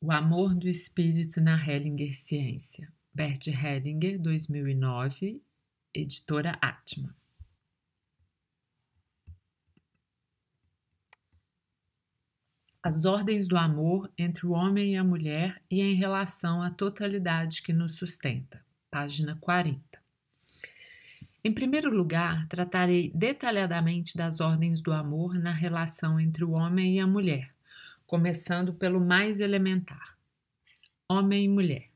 O Amor do Espírito na Hellinger Ciência. Bert Hellinger, 2009, editora Atma. As ordens do amor entre o homem e a mulher e em relação à totalidade que nos sustenta. Página 40. Em primeiro lugar, tratarei detalhadamente das ordens do amor na relação entre o homem e a mulher, começando pelo mais elementar. Homem e mulher.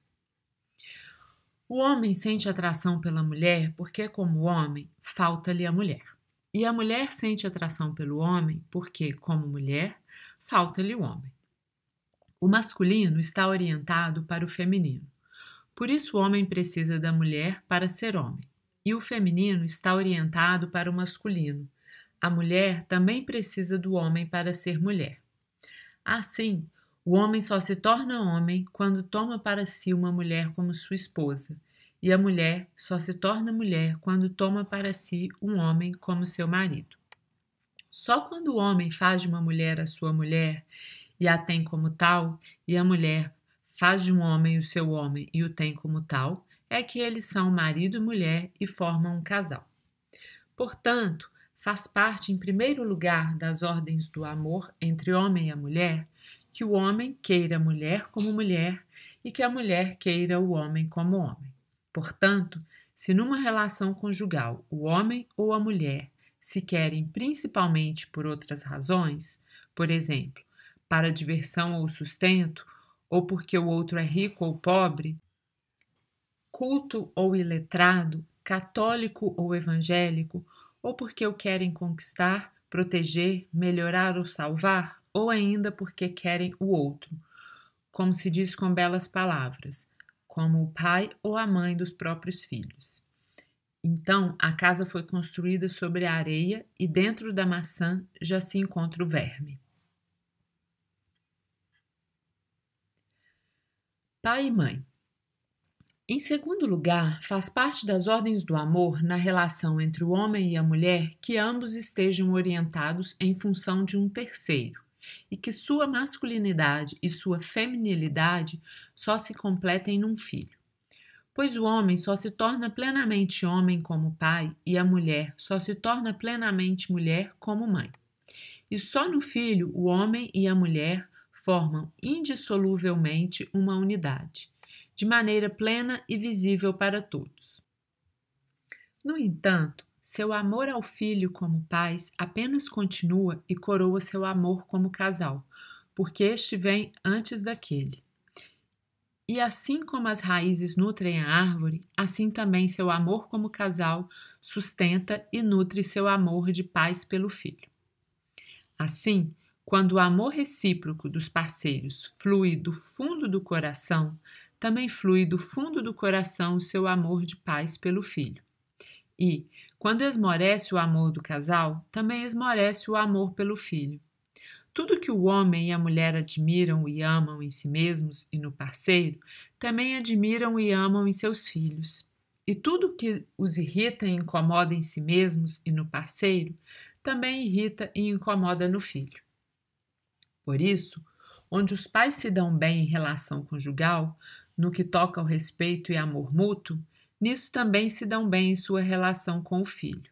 O homem sente atração pela mulher porque, como homem, falta-lhe a mulher. E a mulher sente atração pelo homem porque, como mulher, falta-lhe o homem. O masculino está orientado para o feminino. Por isso o homem precisa da mulher para ser homem. E o feminino está orientado para o masculino. A mulher também precisa do homem para ser mulher. Assim, o homem só se torna homem quando toma para si uma mulher como sua esposa, e a mulher só se torna mulher quando toma para si um homem como seu marido. Só quando o homem faz de uma mulher a sua mulher e a tem como tal, e a mulher faz de um homem o seu homem e o tem como tal, é que eles são marido e mulher e formam um casal. Portanto, faz parte, em primeiro lugar, das ordens do amor entre homem e a mulher, que o homem queira a mulher como mulher e que a mulher queira o homem como homem. Portanto, se numa relação conjugal o homem ou a mulher se querem principalmente por outras razões, por exemplo, para diversão ou sustento, ou porque o outro é rico ou pobre, culto ou iletrado, católico ou evangélico, ou porque o querem conquistar, proteger, melhorar ou salvar, ou ainda porque querem o outro, como se diz com belas palavras, como o pai ou a mãe dos próprios filhos. Então, a casa foi construída sobre a areia e dentro da maçã já se encontra o verme. Pai e mãe. Em segundo lugar, faz parte das ordens do amor na relação entre o homem e a mulher que ambos estejam orientados em função de um terceiro e que sua masculinidade e sua feminilidade só se completem num filho. Pois o homem só se torna plenamente homem como pai e a mulher só se torna plenamente mulher como mãe. E só no filho o homem e a mulher formam indissoluvelmente uma unidade, de maneira plena e visível para todos. No entanto, seu amor ao filho como pais apenas continua e coroa seu amor como casal, porque este vem antes daquele. E assim como as raízes nutrem a árvore, assim também seu amor como casal sustenta e nutre seu amor de pais pelo filho. Assim, quando o amor recíproco dos parceiros flui do fundo do coração, também flui do fundo do coração o seu amor de pais pelo filho. E, quando esmorece o amor do casal, também esmorece o amor pelo filho. Tudo que o homem e a mulher admiram e amam em si mesmos e no parceiro, também admiram e amam em seus filhos. E tudo que os irrita e incomoda em si mesmos e no parceiro, também irrita e incomoda no filho. Por isso, onde os pais se dão bem em relação conjugal, no que toca ao respeito e amor mútuo, nisso também se dão bem em sua relação com o filho.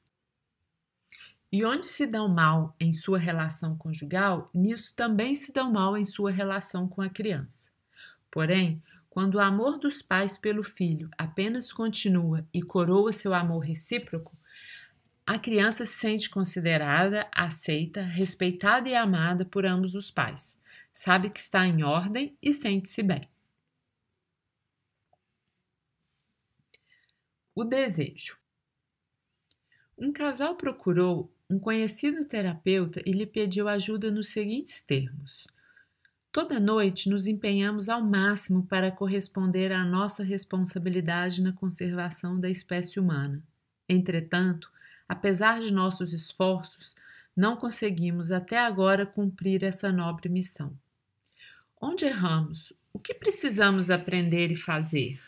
E onde se dão mal em sua relação conjugal, nisso também se dão mal em sua relação com a criança. Porém, quando o amor dos pais pelo filho apenas continua e coroa seu amor recíproco, a criança se sente considerada, aceita, respeitada e amada por ambos os pais, sabe que está em ordem e sente-se bem. O desejo. Um casal procurou um conhecido terapeuta e lhe pediu ajuda nos seguintes termos: toda noite nos empenhamos ao máximo para corresponder à nossa responsabilidade na conservação da espécie humana. Entretanto, apesar de nossos esforços, não conseguimos até agora cumprir essa nobre missão. Onde erramos? O que precisamos aprender e fazer?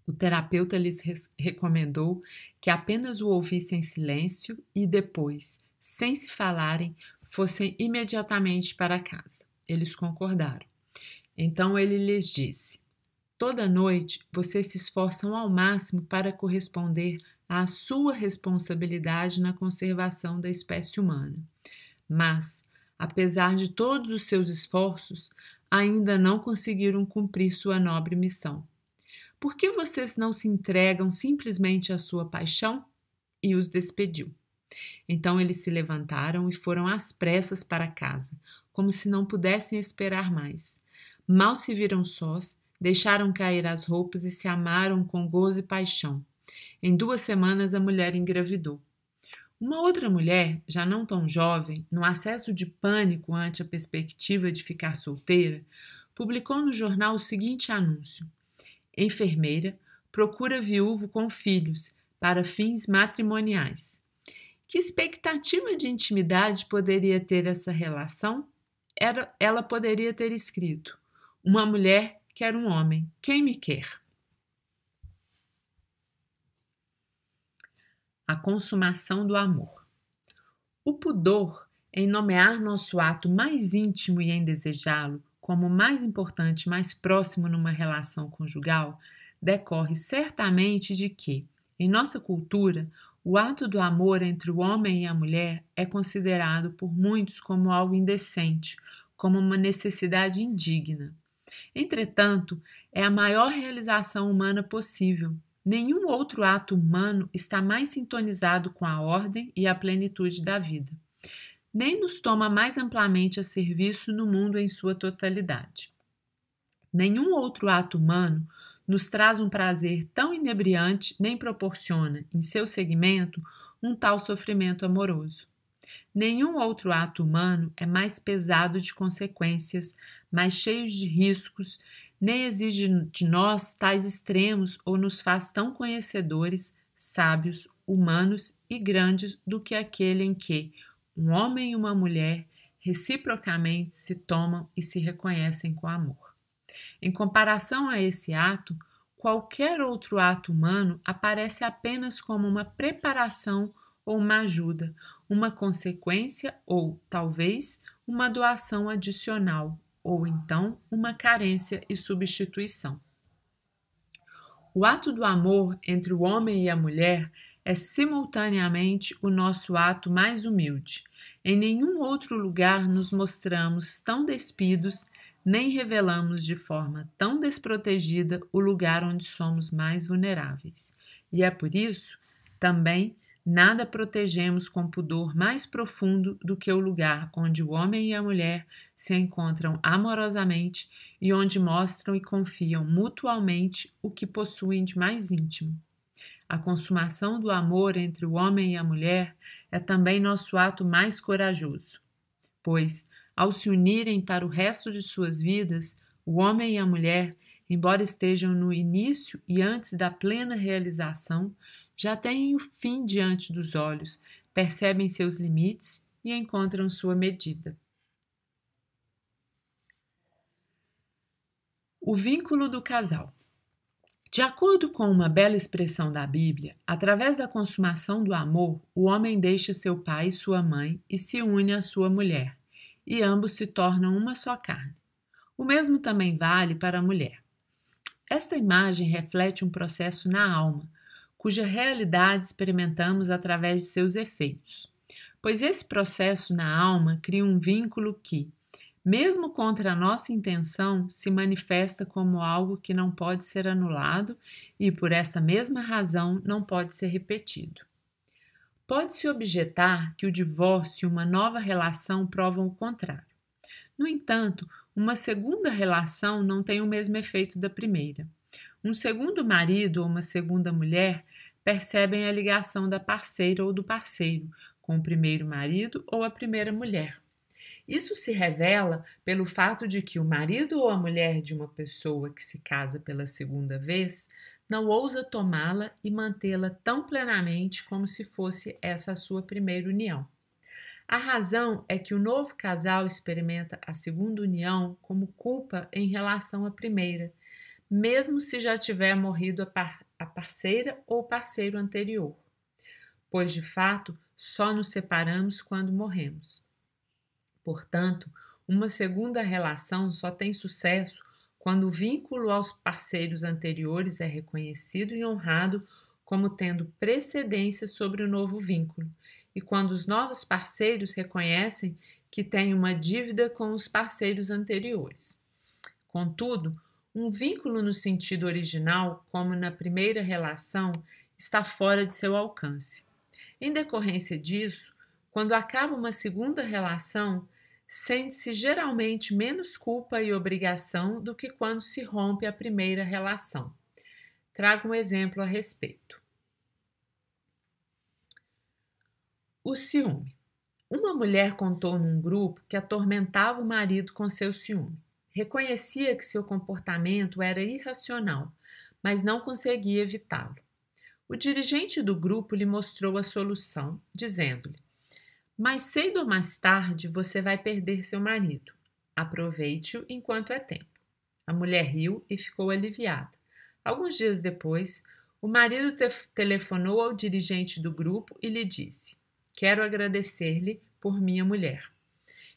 O terapeuta lhes recomendou que apenas o ouvissem em silêncio e depois, sem se falarem, fossem imediatamente para casa. Eles concordaram. Então ele lhes disse: toda noite vocês se esforçam ao máximo para corresponder à sua responsabilidade na conservação da espécie humana. Mas, apesar de todos os seus esforços, ainda não conseguiram cumprir sua nobre missão. Por que vocês não se entregam simplesmente à sua paixão? E os despediu. Então eles se levantaram e foram às pressas para casa, como se não pudessem esperar mais. Mal se viram sós, deixaram cair as roupas e se amaram com gozo e paixão. Em 2 semanas a mulher engravidou. Uma outra mulher, já não tão jovem, no acesso de pânico ante a perspectiva de ficar solteira, publicou no jornal o seguinte anúncio: enfermeira procura viúvo com filhos para fins matrimoniais. Que expectativa de intimidade poderia ter essa relação? Ela poderia ter escrito: uma mulher quer um homem, quem me quer? A consumação do amor. O pudor em nomear nosso ato mais íntimo e em desejá-lo como mais importante, mais próximo numa relação conjugal, decorre certamente de que, em nossa cultura, o ato do amor entre o homem e a mulher é considerado por muitos como algo indecente, como uma necessidade indigna. Entretanto, é a maior realização humana possível. Nenhum outro ato humano está mais sintonizado com a ordem e a plenitude da vida. Nem nos toma mais amplamente a serviço no mundo em sua totalidade. Nenhum outro ato humano nos traz um prazer tão inebriante, nem proporciona, em seu segmento, um tal sofrimento amoroso. Nenhum outro ato humano é mais pesado de consequências, mais cheio de riscos, nem exige de nós tais extremos ou nos faz tão conhecedores, sábios, humanos e grandes do que aquele em que um homem e uma mulher reciprocamente se tomam e se reconhecem com amor. Em comparação a esse ato, qualquer outro ato humano aparece apenas como uma preparação ou uma ajuda, uma consequência ou, talvez, uma doação adicional, ou então uma carência e substituição. O ato do amor entre o homem e a mulher é simultaneamente o nosso ato mais humilde. Em nenhum outro lugar nos mostramos tão despidos, nem revelamos de forma tão desprotegida o lugar onde somos mais vulneráveis. E é por isso, também, nada protegemos com pudor mais profundo do que o lugar onde o homem e a mulher se encontram amorosamente e onde mostram e confiam mutualmente o que possuem de mais íntimo. A consumação do amor entre o homem e a mulher é também nosso ato mais corajoso, pois, ao se unirem para o resto de suas vidas, o homem e a mulher, embora estejam no início e antes da plena realização, já têm o fim diante dos olhos, percebem seus limites e encontram sua medida. O vínculo do casal. De acordo com uma bela expressão da Bíblia, através da consumação do amor, o homem deixa seu pai e sua mãe e se une à sua mulher, e ambos se tornam uma só carne. O mesmo também vale para a mulher. Esta imagem reflete um processo na alma, cuja realidade experimentamos através de seus efeitos, pois esse processo na alma cria um vínculo que, mesmo contra a nossa intenção, se manifesta como algo que não pode ser anulado e, por essa mesma razão, não pode ser repetido. Pode-se objetar que o divórcio e uma nova relação provam o contrário. No entanto, uma segunda relação não tem o mesmo efeito da primeira. Um segundo marido ou uma segunda mulher percebem a ligação da parceira ou do parceiro com o primeiro marido ou a primeira mulher. Isso se revela pelo fato de que o marido ou a mulher de uma pessoa que se casa pela segunda vez não ousa tomá-la e mantê-la tão plenamente como se fosse essa a sua primeira união. A razão é que o novo casal experimenta a segunda união como culpa em relação à primeira, mesmo se já tiver morrido a parceira ou parceiro anterior, pois de fato só nos separamos quando morremos. Portanto, Uma segunda relação só tem sucesso quando o vínculo aos parceiros anteriores é reconhecido e honrado como tendo precedência sobre o novo vínculo, e quando os novos parceiros reconhecem que têm uma dívida com os parceiros anteriores. Contudo, um vínculo no sentido original, como na primeira relação, está fora de seu alcance. Em decorrência disso, quando acaba uma segunda relação, sente-se geralmente menos culpa e obrigação do que quando se rompe a primeira relação. Trago um exemplo a respeito. O ciúme. Uma mulher contou num grupo que atormentava o marido com seu ciúme. Reconhecia que seu comportamento era irracional, mas não conseguia evitá-lo. O dirigente do grupo lhe mostrou a solução, dizendo-lhe: mais cedo ou mais tarde você vai perder seu marido. Aproveite-o enquanto é tempo. A mulher riu e ficou aliviada. Alguns dias depois, o marido telefonou ao dirigente do grupo e lhe disse: quero agradecer-lhe por minha mulher.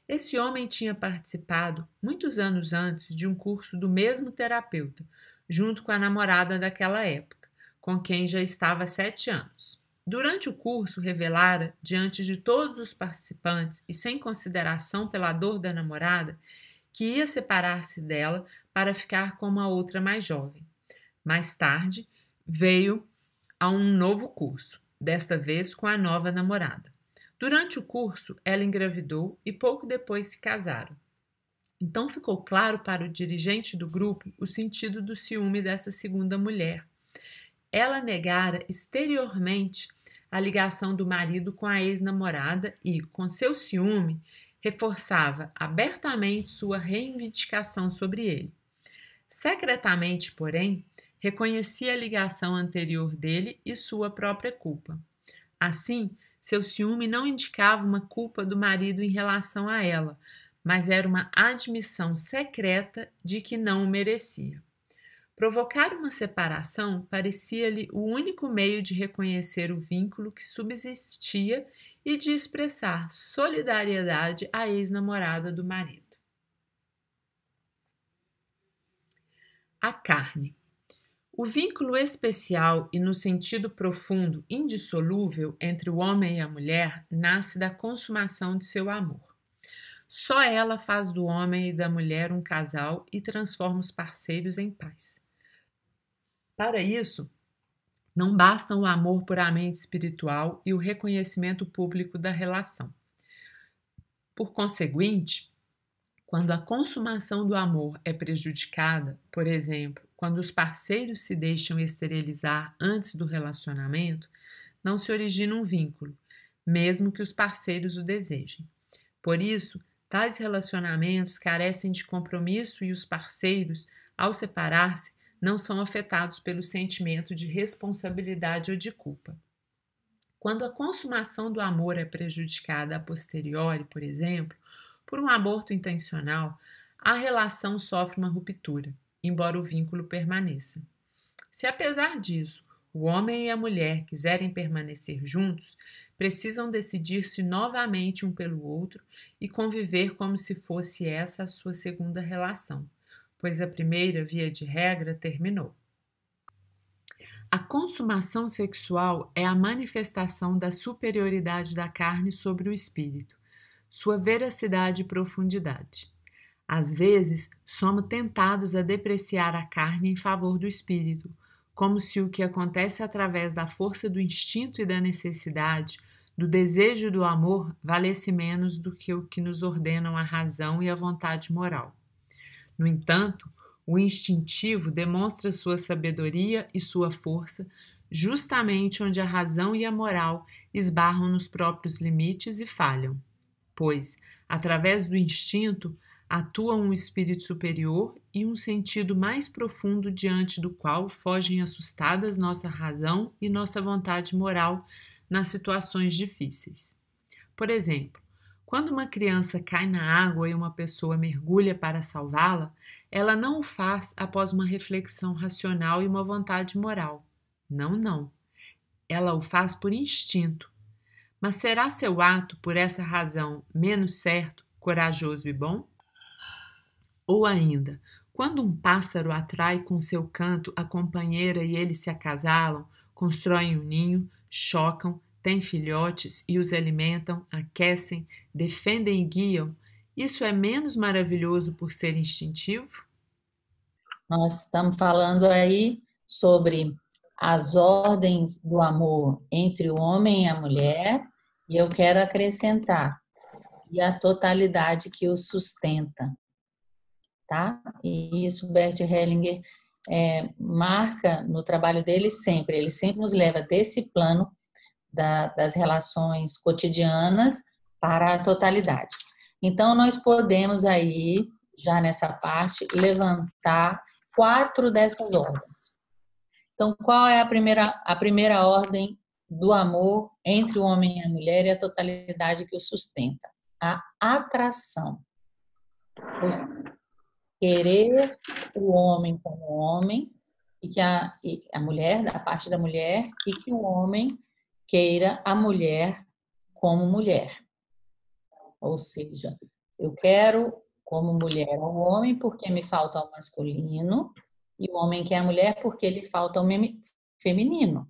Esse homem tinha participado, muitos anos antes, de um curso do mesmo terapeuta, junto com a namorada daquela época, com quem já estava há 7 anos. Durante o curso, revelara, diante de todos os participantes e sem consideração pela dor da namorada, que ia separar-se dela para ficar com uma outra mais jovem. Mais tarde, veio a um novo curso, desta vez com a nova namorada. Durante o curso, ela engravidou e pouco depois se casaram. Então ficou claro para o dirigente do grupo o sentido do ciúme dessa segunda mulher. Ela negara exteriormente a ligação do marido com a ex-namorada e, com seu ciúme, reforçava abertamente sua reivindicação sobre ele. Secretamente, porém, reconhecia a ligação anterior dele e sua própria culpa. Assim, seu ciúme não indicava uma culpa do marido em relação a ela, mas era uma admissão secreta de que não o merecia. Provocar uma separação parecia-lhe o único meio de reconhecer o vínculo que subsistia e de expressar solidariedade à ex-namorada do marido. A carne. O vínculo especial e, no sentido profundo, indissolúvel entre o homem e a mulher nasce da consumação de seu amor. Só ela faz do homem e da mulher um casal e transforma os parceiros em pais. Para isso, não bastam o amor puramente espiritual e o reconhecimento público da relação. Por conseguinte, quando a consumação do amor é prejudicada, por exemplo, quando os parceiros se deixam esterilizar antes do relacionamento, não se origina um vínculo, mesmo que os parceiros o desejem. Por isso, tais relacionamentos carecem de compromisso e os parceiros, ao separar-se, não são afetados pelo sentimento de responsabilidade ou de culpa. Quando a consumação do amor é prejudicada a posteriori, por exemplo, por um aborto intencional, a relação sofre uma ruptura, embora o vínculo permaneça. Se, apesar disso, o homem e a mulher quiserem permanecer juntos, precisam decidir-se novamente um pelo outro e conviver como se fosse essa a sua segunda relação, pois a primeira, via de regra, terminou. A consumação sexual é a manifestação da superioridade da carne sobre o espírito, sua veracidade e profundidade. Às vezes, somos tentados a depreciar a carne em favor do espírito, como se o que acontece através da força do instinto e da necessidade, do desejo e do amor, valesse menos do que o que nos ordenam a razão e a vontade moral. No entanto, o instintivo demonstra sua sabedoria e sua força justamente onde a razão e a moral esbarram nos próprios limites e falham, pois, através do instinto, atua um espírito superior e um sentido mais profundo diante do qual fogem assustadas nossa razão e nossa vontade moral nas situações difíceis. Por exemplo, quando uma criança cai na água e uma pessoa mergulha para salvá-la, ela não o faz após uma reflexão racional e uma vontade moral. Não. Ela o faz por instinto. Mas será seu ato, por essa razão, menos certo, corajoso e bom? Ou ainda, quando um pássaro atrai com seu canto a companheira e eles se acasalam, constroem um ninho, chocam, têm filhotes e os alimentam, aquecem, defendem e guiam, isso é menos maravilhoso por ser instintivo? Nós estamos falando aí sobre as ordens do amor entre o homem e a mulher, e eu quero acrescentar, e a totalidade que o sustenta, tá? E isso Bert Hellinger marca no trabalho dele sempre. Ele sempre nos leva desse plano das relações cotidianas para a totalidade. Então, nós podemos aí, já nessa parte, levantar 4 dessas ordens. Então, qual é a primeira ordem do amor entre o homem e a mulher e a totalidade que o sustenta? A atração. Ou seja, querer o homem como homem e a mulher, da parte da mulher, e que o homem queira a mulher como mulher. Ou seja, eu quero como mulher ao homem porque me falta o masculino e o homem quer a mulher porque lhe falta o feminino.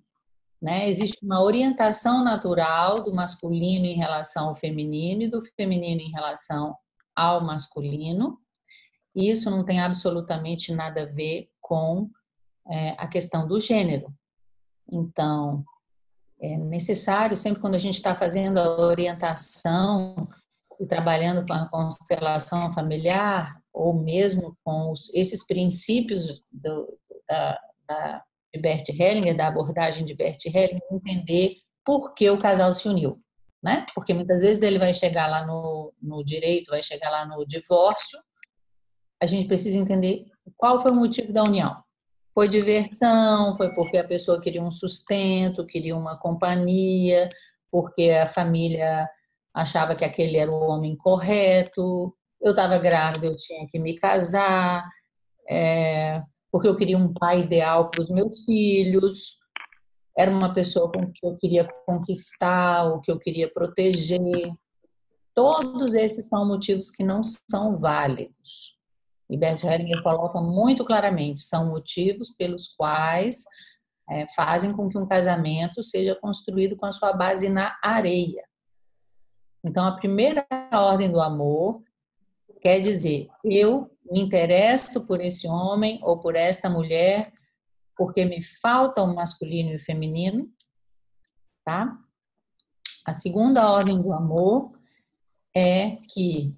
Né? Existe uma orientação natural do masculino em relação ao feminino e do feminino em relação ao masculino. E isso não tem absolutamente nada a ver com a questão do gênero. Então, é necessário, sempre quando a gente está fazendo a orientação e trabalhando com a constelação familiar, ou mesmo com esses princípios de Bert Hellinger, da abordagem de Bert Hellinger, entender por que o casal se uniu. Né? Porque muitas vezes ele vai chegar lá no direito, vai chegar lá no divórcio, a gente precisa entender qual foi o motivo da união. Foi diversão, foi porque a pessoa queria um sustento, queria uma companhia, porque a família achava que aquele era o homem correto, eu estava grávida, eu tinha que me casar, porque eu queria um pai ideal para os meus filhos, era uma pessoa com que eu queria conquistar, ou que eu queria proteger. Todos esses são motivos que não são válidos. E Bert Hellinger coloca muito claramente, são motivos pelos quais fazem com que um casamento seja construído com a sua base na areia. Então, a primeira ordem do amor quer dizer, eu me interesso por esse homem ou por esta mulher porque me falta o masculino e o feminino, tá? A segunda ordem do amor é que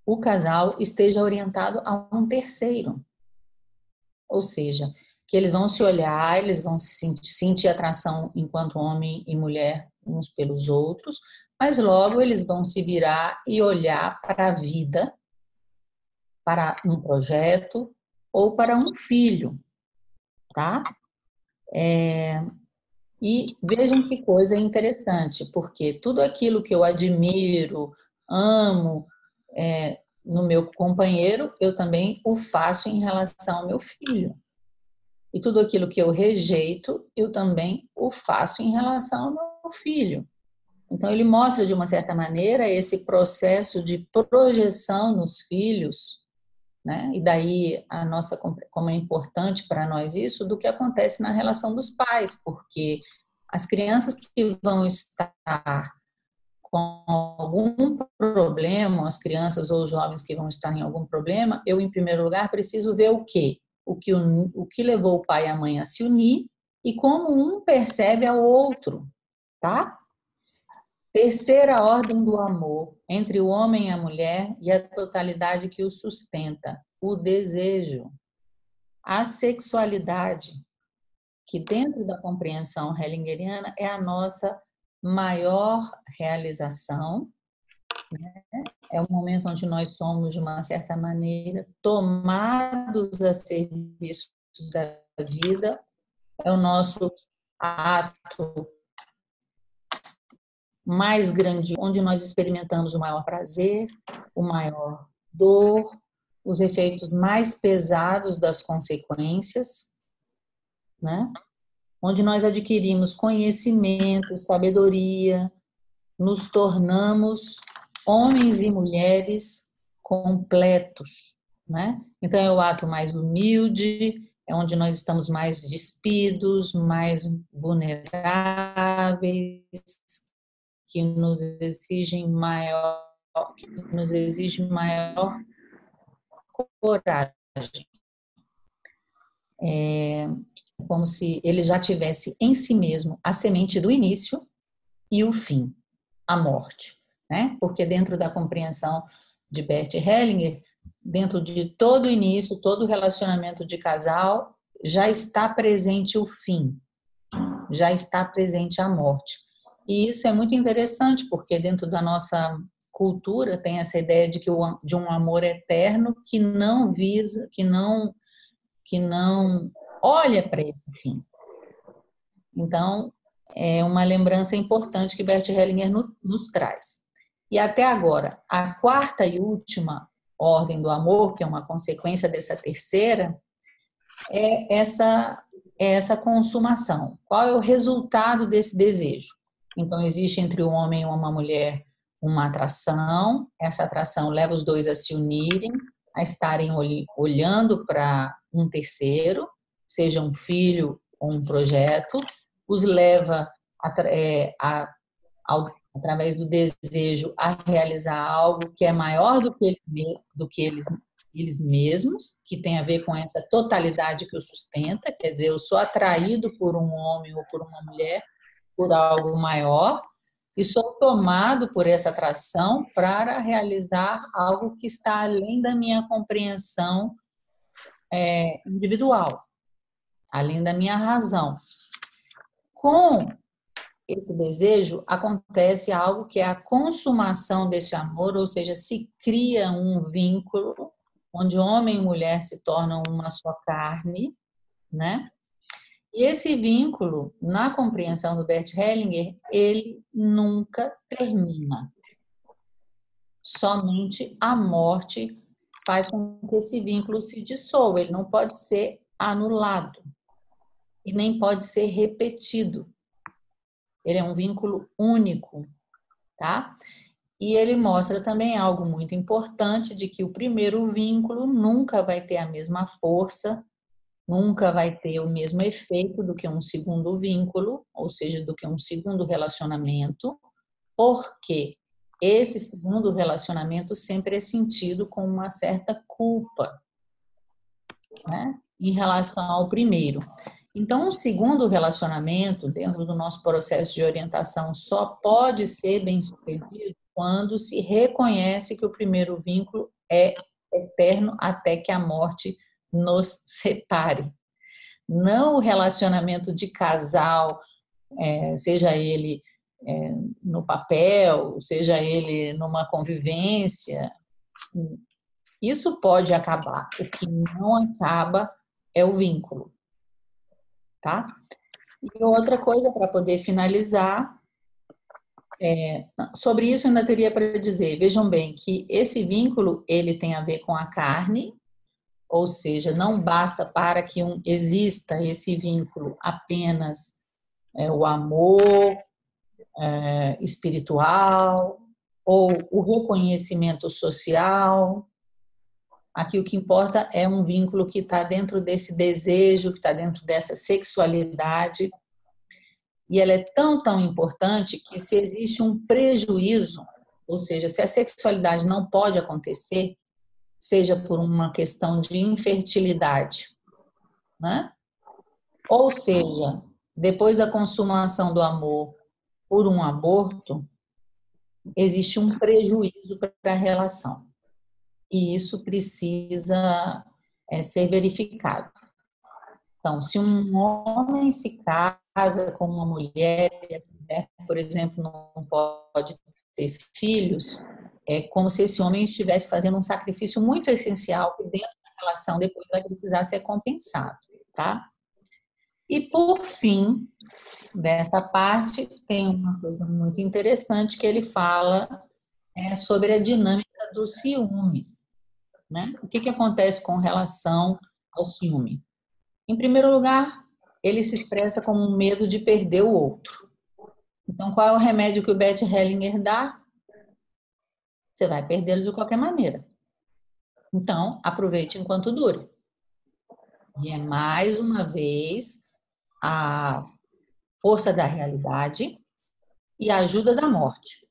o casal esteja orientado a um terceiro. Ou seja, que eles vão se olhar, eles vão sentir atração enquanto homem e mulher uns pelos outros, mas logo eles vão se virar e olhar para a vida, para um projeto ou para um filho, tá? E vejam que coisa interessante, porque tudo aquilo que eu admiro, amo, no meu companheiro, eu também o faço em relação ao meu filho. E tudo aquilo que eu rejeito, eu também o faço em relação ao meu filho. Então, ele mostra, de uma certa maneira, esse processo de projeção nos filhos, né? E daí a nossa, como é importante para nós isso, do que acontece na relação dos pais, porque as crianças que vão estar com algum problema, as crianças ou os jovens que vão estar em algum problema, eu, em primeiro lugar, preciso ver o quê? O que levou o pai e a mãe a se unir e como um percebe ao outro, tá? Terceira ordem do amor entre o homem e a mulher e a totalidade que o sustenta, o desejo, a sexualidade, que dentro da compreensão hellingeriana é a nossa maior realização, né? É o momento onde nós somos, de uma certa maneira, tomados a serviço da vida, é o nosso ato mais grande, onde nós experimentamos o maior prazer, o maior dor, os efeitos mais pesados das consequências, né? Onde nós adquirimos conhecimento, sabedoria, nos tornamos homens e mulheres completos, né? Então é o ato mais humilde, é onde nós estamos mais despidos, mais vulneráveis, que nos exigem maior, que nos exige maior coragem. É como se ele já tivesse em si mesmo a semente do início e o fim, a morte, né? Porque dentro da compreensão de Bert Hellinger, dentro de todo o início, todo relacionamento de casal, já está presente o fim, já está presente a morte. E isso é muito interessante, porque dentro da nossa cultura tem essa ideia de um amor eterno que não visa, que não olha para esse fim. Então, é uma lembrança importante que Bert Hellinger nos traz. E até agora, a quarta e última ordem do amor, que é uma consequência dessa terceira, é essa consumação. Qual é o resultado desse desejo? Então, existe entre o homem e uma mulher uma atração, essa atração leva os dois a se unirem, a estarem olhando para um terceiro, seja um filho ou um projeto, os leva através do desejo a realizar algo que é maior do que eles mesmos, que tem a ver com essa totalidade que o sustenta, quer dizer, eu sou atraído por um homem ou por uma mulher por algo maior e sou tomado por essa atração para realizar algo que está além da minha compreensão individual, além da minha razão. Com esse desejo, acontece algo que é a consumação desse amor, ou seja, se cria um vínculo onde homem e mulher se tornam uma só carne, né? E esse vínculo, na compreensão do Bert Hellinger, ele nunca termina. Somente a morte faz com que esse vínculo se dissolva, ele não pode ser anulado e nem pode ser repetido. Ele é um vínculo único, tá? E ele mostra também algo muito importante de que o primeiro vínculo nunca vai ter a mesma força, nunca vai ter o mesmo efeito do que um segundo vínculo, ou seja, do que um segundo relacionamento, porque esse segundo relacionamento sempre é sentido com uma certa culpa, né, em relação ao primeiro. Então, o segundo relacionamento, dentro do nosso processo de orientação, só pode ser bem-sucedido quando se reconhece que o primeiro vínculo é eterno até que a morte nos separe. Não o relacionamento de casal, seja ele no papel, seja ele numa convivência, isso pode acabar. O que não acaba é o vínculo, tá? E outra coisa, para poder finalizar, sobre isso eu ainda teria para dizer, vejam bem, que esse vínculo, ele tem a ver com a carne, ou seja, não basta para que exista esse vínculo apenas o amor espiritual ou o reconhecimento social. Aqui o que importa é um vínculo que está dentro desse desejo, que está dentro dessa sexualidade. E ela é tão, tão importante que se existe um prejuízo, ou seja, se a sexualidade não pode acontecer, seja por uma questão de infertilidade, né? Ou seja, depois da consumação do amor por um aborto, existe um prejuízo para a relação. E isso precisa ser verificado. Então, se um homem se casa com uma mulher, e a mulher, por exemplo, não pode ter filhos, é como se esse homem estivesse fazendo um sacrifício muito essencial que dentro da relação depois vai precisar ser compensado, tá? E por fim, dessa parte, tem uma coisa muito interessante que ele fala sobre a dinâmica dos ciúmes, né? O que acontece com relação ao ciúme? Em primeiro lugar, ele se expressa como um medo de perder o outro. Então, qual é o remédio que o Bert Hellinger dá? Você vai perdê-lo de qualquer maneira. Então, aproveite enquanto dure. E é mais uma vez a força da realidade e a ajuda da morte.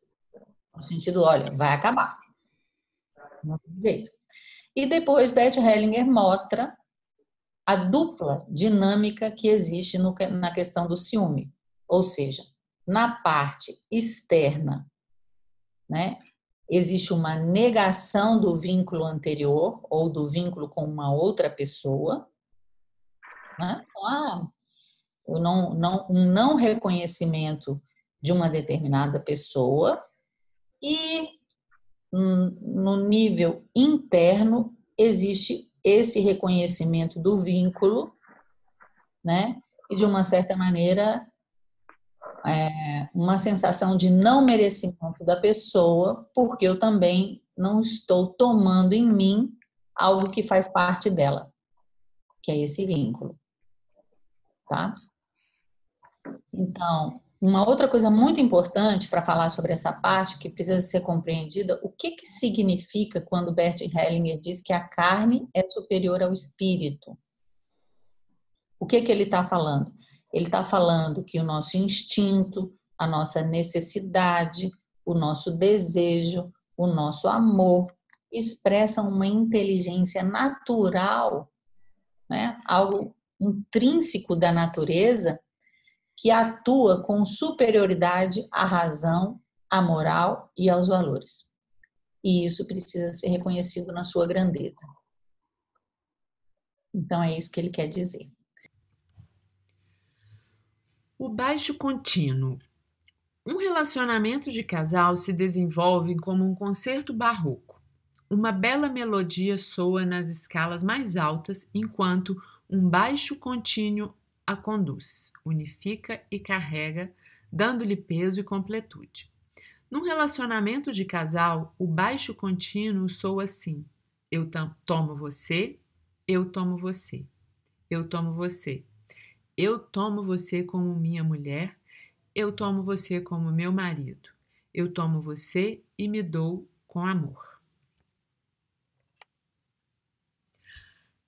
No sentido, olha, vai acabar. Não tem jeito. E depois Bert Hellinger mostra a dupla dinâmica que existe na questão do ciúme. Ou seja, na parte externa, né, existe uma negação do vínculo anterior ou do vínculo com uma outra pessoa, né? Um não reconhecimento de uma determinada pessoa e no nível interno existe esse reconhecimento do vínculo, né? E de uma certa maneira uma sensação de não merecimento da pessoa, porque eu também não estou tomando em mim algo que faz parte dela, que é esse vínculo, tá? Então, uma outra coisa muito importante para falar sobre essa parte que precisa ser compreendida, o que significa quando Bert Hellinger diz que a carne é superior ao espírito? O que ele está falando? Ele está falando que o nosso instinto, a nossa necessidade, o nosso desejo, o nosso amor expressam uma inteligência natural, né? Algo intrínseco da natureza que atua com superioridade à razão, à moral e aos valores. E isso precisa ser reconhecido na sua grandeza. Então é isso que ele quer dizer. O baixo contínuo. Um relacionamento de casal se desenvolve como um concerto barroco. Uma bela melodia soa nas escalas mais altas, enquanto um baixo contínuo a conduz, unifica e carrega, dando-lhe peso e completude. Num relacionamento de casal, o baixo contínuo soa assim: eu tomo você, eu tomo você, eu tomo você, eu tomo você como minha mulher, eu tomo você como meu marido, eu tomo você e me dou com amor.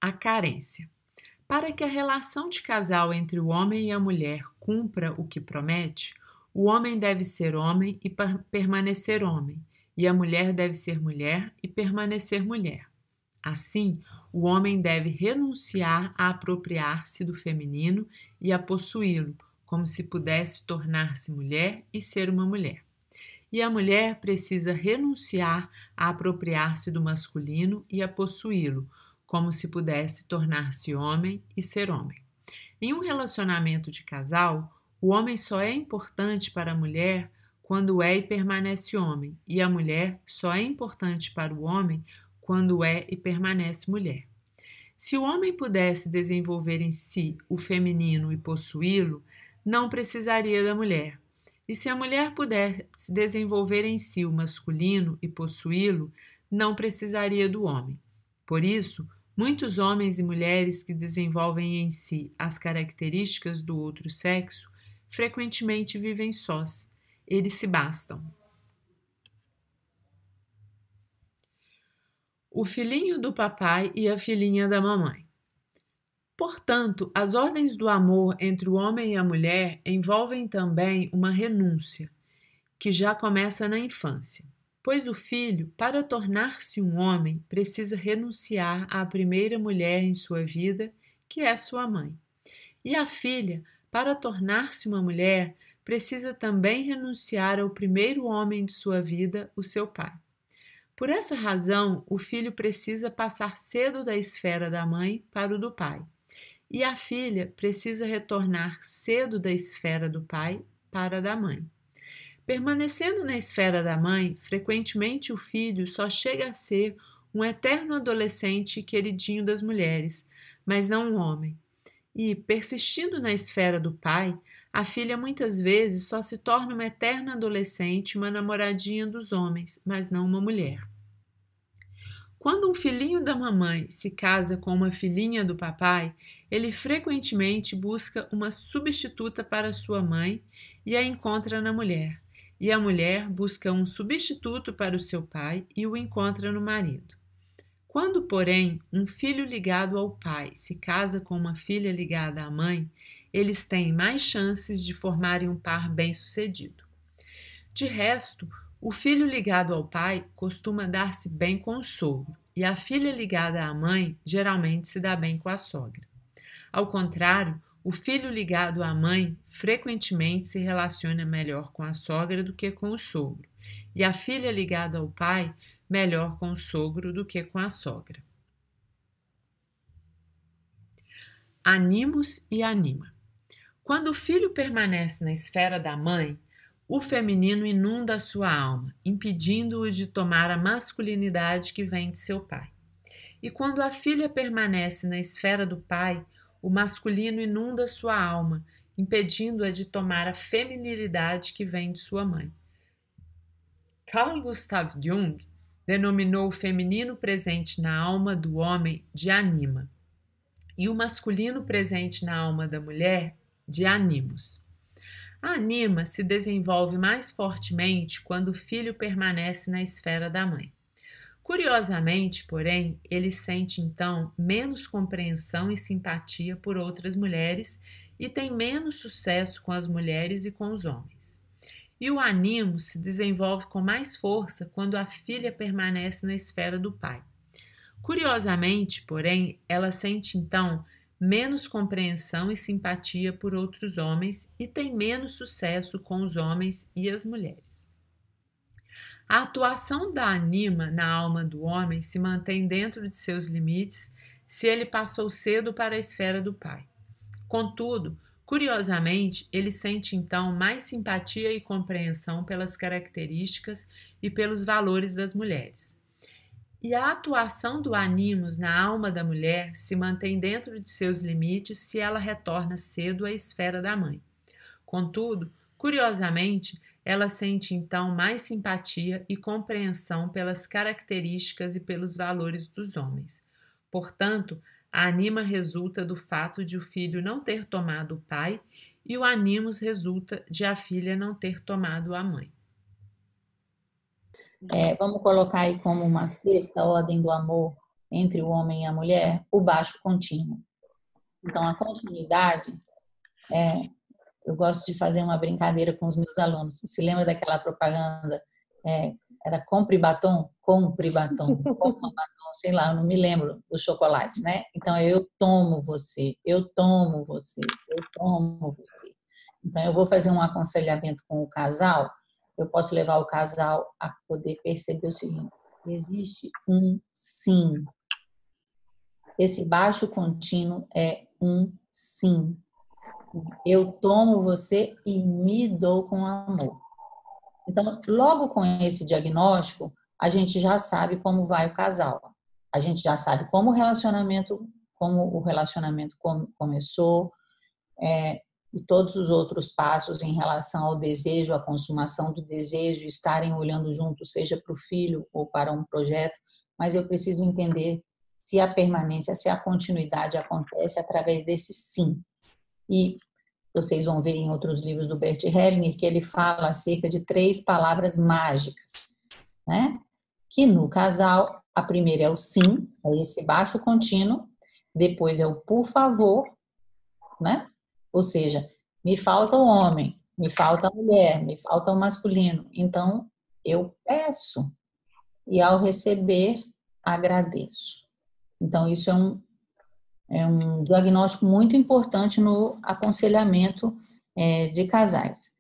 A carência. Para que a relação de casal entre o homem e a mulher cumpra o que promete, o homem deve ser homem e permanecer homem, e a mulher deve ser mulher e permanecer mulher. Assim, o homem deve renunciar a apropriar-se do feminino e a possuí-lo, como se pudesse tornar-se mulher e ser uma mulher. E a mulher precisa renunciar a apropriar-se do masculino e a possuí-lo, como se pudesse tornar-se homem e ser homem. Em um relacionamento de casal, o homem só é importante para a mulher quando é e permanece homem, e a mulher só é importante para o homem quando é e permanece mulher. Se o homem pudesse desenvolver em si o feminino e possuí-lo, não precisaria da mulher. E se a mulher pudesse desenvolver em si o masculino e possuí-lo, não precisaria do homem. Por isso, muitos homens e mulheres que desenvolvem em si as características do outro sexo frequentemente vivem sós. Eles se bastam. O filhinho do papai e a filhinha da mamãe. Portanto, as ordens do amor entre o homem e a mulher envolvem também uma renúncia, que já começa na infância. Pois o filho, para tornar-se um homem, precisa renunciar à primeira mulher em sua vida, que é sua mãe. E a filha, para tornar-se uma mulher, precisa também renunciar ao primeiro homem de sua vida, o seu pai. Por essa razão, o filho precisa passar cedo da esfera da mãe para o do pai. E a filha precisa retornar cedo da esfera do pai para a da mãe. Permanecendo na esfera da mãe, frequentemente o filho só chega a ser um eterno adolescente queridinho das mulheres, mas não um homem. E, persistindo na esfera do pai, a filha muitas vezes só se torna uma eterna adolescente, uma namoradinha dos homens, mas não uma mulher. Quando um filhinho da mamãe se casa com uma filhinha do papai, ele frequentemente busca uma substituta para sua mãe e a encontra na mulher. E a mulher busca um substituto para o seu pai e o encontra no marido. Quando, porém, um filho ligado ao pai se casa com uma filha ligada à mãe, eles têm mais chances de formarem um par bem-sucedido. De resto, o filho ligado ao pai costuma dar-se bem com o sogro, e a filha ligada à mãe geralmente se dá bem com a sogra. Ao contrário, o filho ligado à mãe frequentemente se relaciona melhor com a sogra do que com o sogro, e a filha ligada ao pai melhor com o sogro do que com a sogra. Animus e anima. Quando o filho permanece na esfera da mãe, o feminino inunda a sua alma, impedindo-o de tomar a masculinidade que vem de seu pai. E quando a filha permanece na esfera do pai, o masculino inunda sua alma, impedindo-a de tomar a feminilidade que vem de sua mãe. Carl Gustav Jung denominou o feminino presente na alma do homem de anima e o masculino presente na alma da mulher de animus. A anima se desenvolve mais fortemente quando o filho permanece na esfera da mãe. Curiosamente, porém, ele sente então menos compreensão e simpatia por outras mulheres e tem menos sucesso com as mulheres e com os homens. E o animo se desenvolve com mais força quando a filha permanece na esfera do pai. Curiosamente, porém, ela sente então menos compreensão e simpatia por outros homens e tem menos sucesso com os homens e as mulheres. A atuação da anima na alma do homem se mantém dentro de seus limites se ele passou cedo para a esfera do pai. Contudo, curiosamente, ele sente então mais simpatia e compreensão pelas características e pelos valores das mulheres. E a atuação do animus na alma da mulher se mantém dentro de seus limites se ela retorna cedo à esfera da mãe. Contudo, curiosamente, ela sente então mais simpatia e compreensão pelas características e pelos valores dos homens. Portanto, a anima resulta do fato de o filho não ter tomado o pai e o animus resulta de a filha não ter tomado a mãe. Vamos colocar aí como uma sexta ordem do amor entre o homem e a mulher, o baixo contínuo. Então, a continuidade, eu gosto de fazer uma brincadeira com os meus alunos. Se lembra daquela propaganda? Era compre batom, coma batom, sei lá, eu não me lembro do chocolate, né? Então, eu tomo você, eu tomo você, eu tomo você. Então, eu vou fazer um aconselhamento com o casal. Eu posso levar o casal a poder perceber o seguinte: existe um sim. Esse baixo contínuo é um sim. Eu tomo você e me dou com amor. Então, logo com esse diagnóstico, a gente já sabe como vai o casal. A gente já sabe como o relacionamento começou, e todos os outros passos em relação ao desejo, à consumação do desejo, estarem olhando juntos, seja para o filho ou para um projeto, mas eu preciso entender se a permanência, se a continuidade acontece através desse sim. E vocês vão ver em outros livros do Bert Hellinger que ele fala acerca de 3 palavras mágicas, né? Que no casal, a primeira é o sim, é esse baixo contínuo, depois é o por favor, né? Ou seja, me falta o homem, me falta a mulher, me falta o masculino. Então, eu peço e ao receber, agradeço. Então, isso é um diagnóstico muito importante no aconselhamento de casais,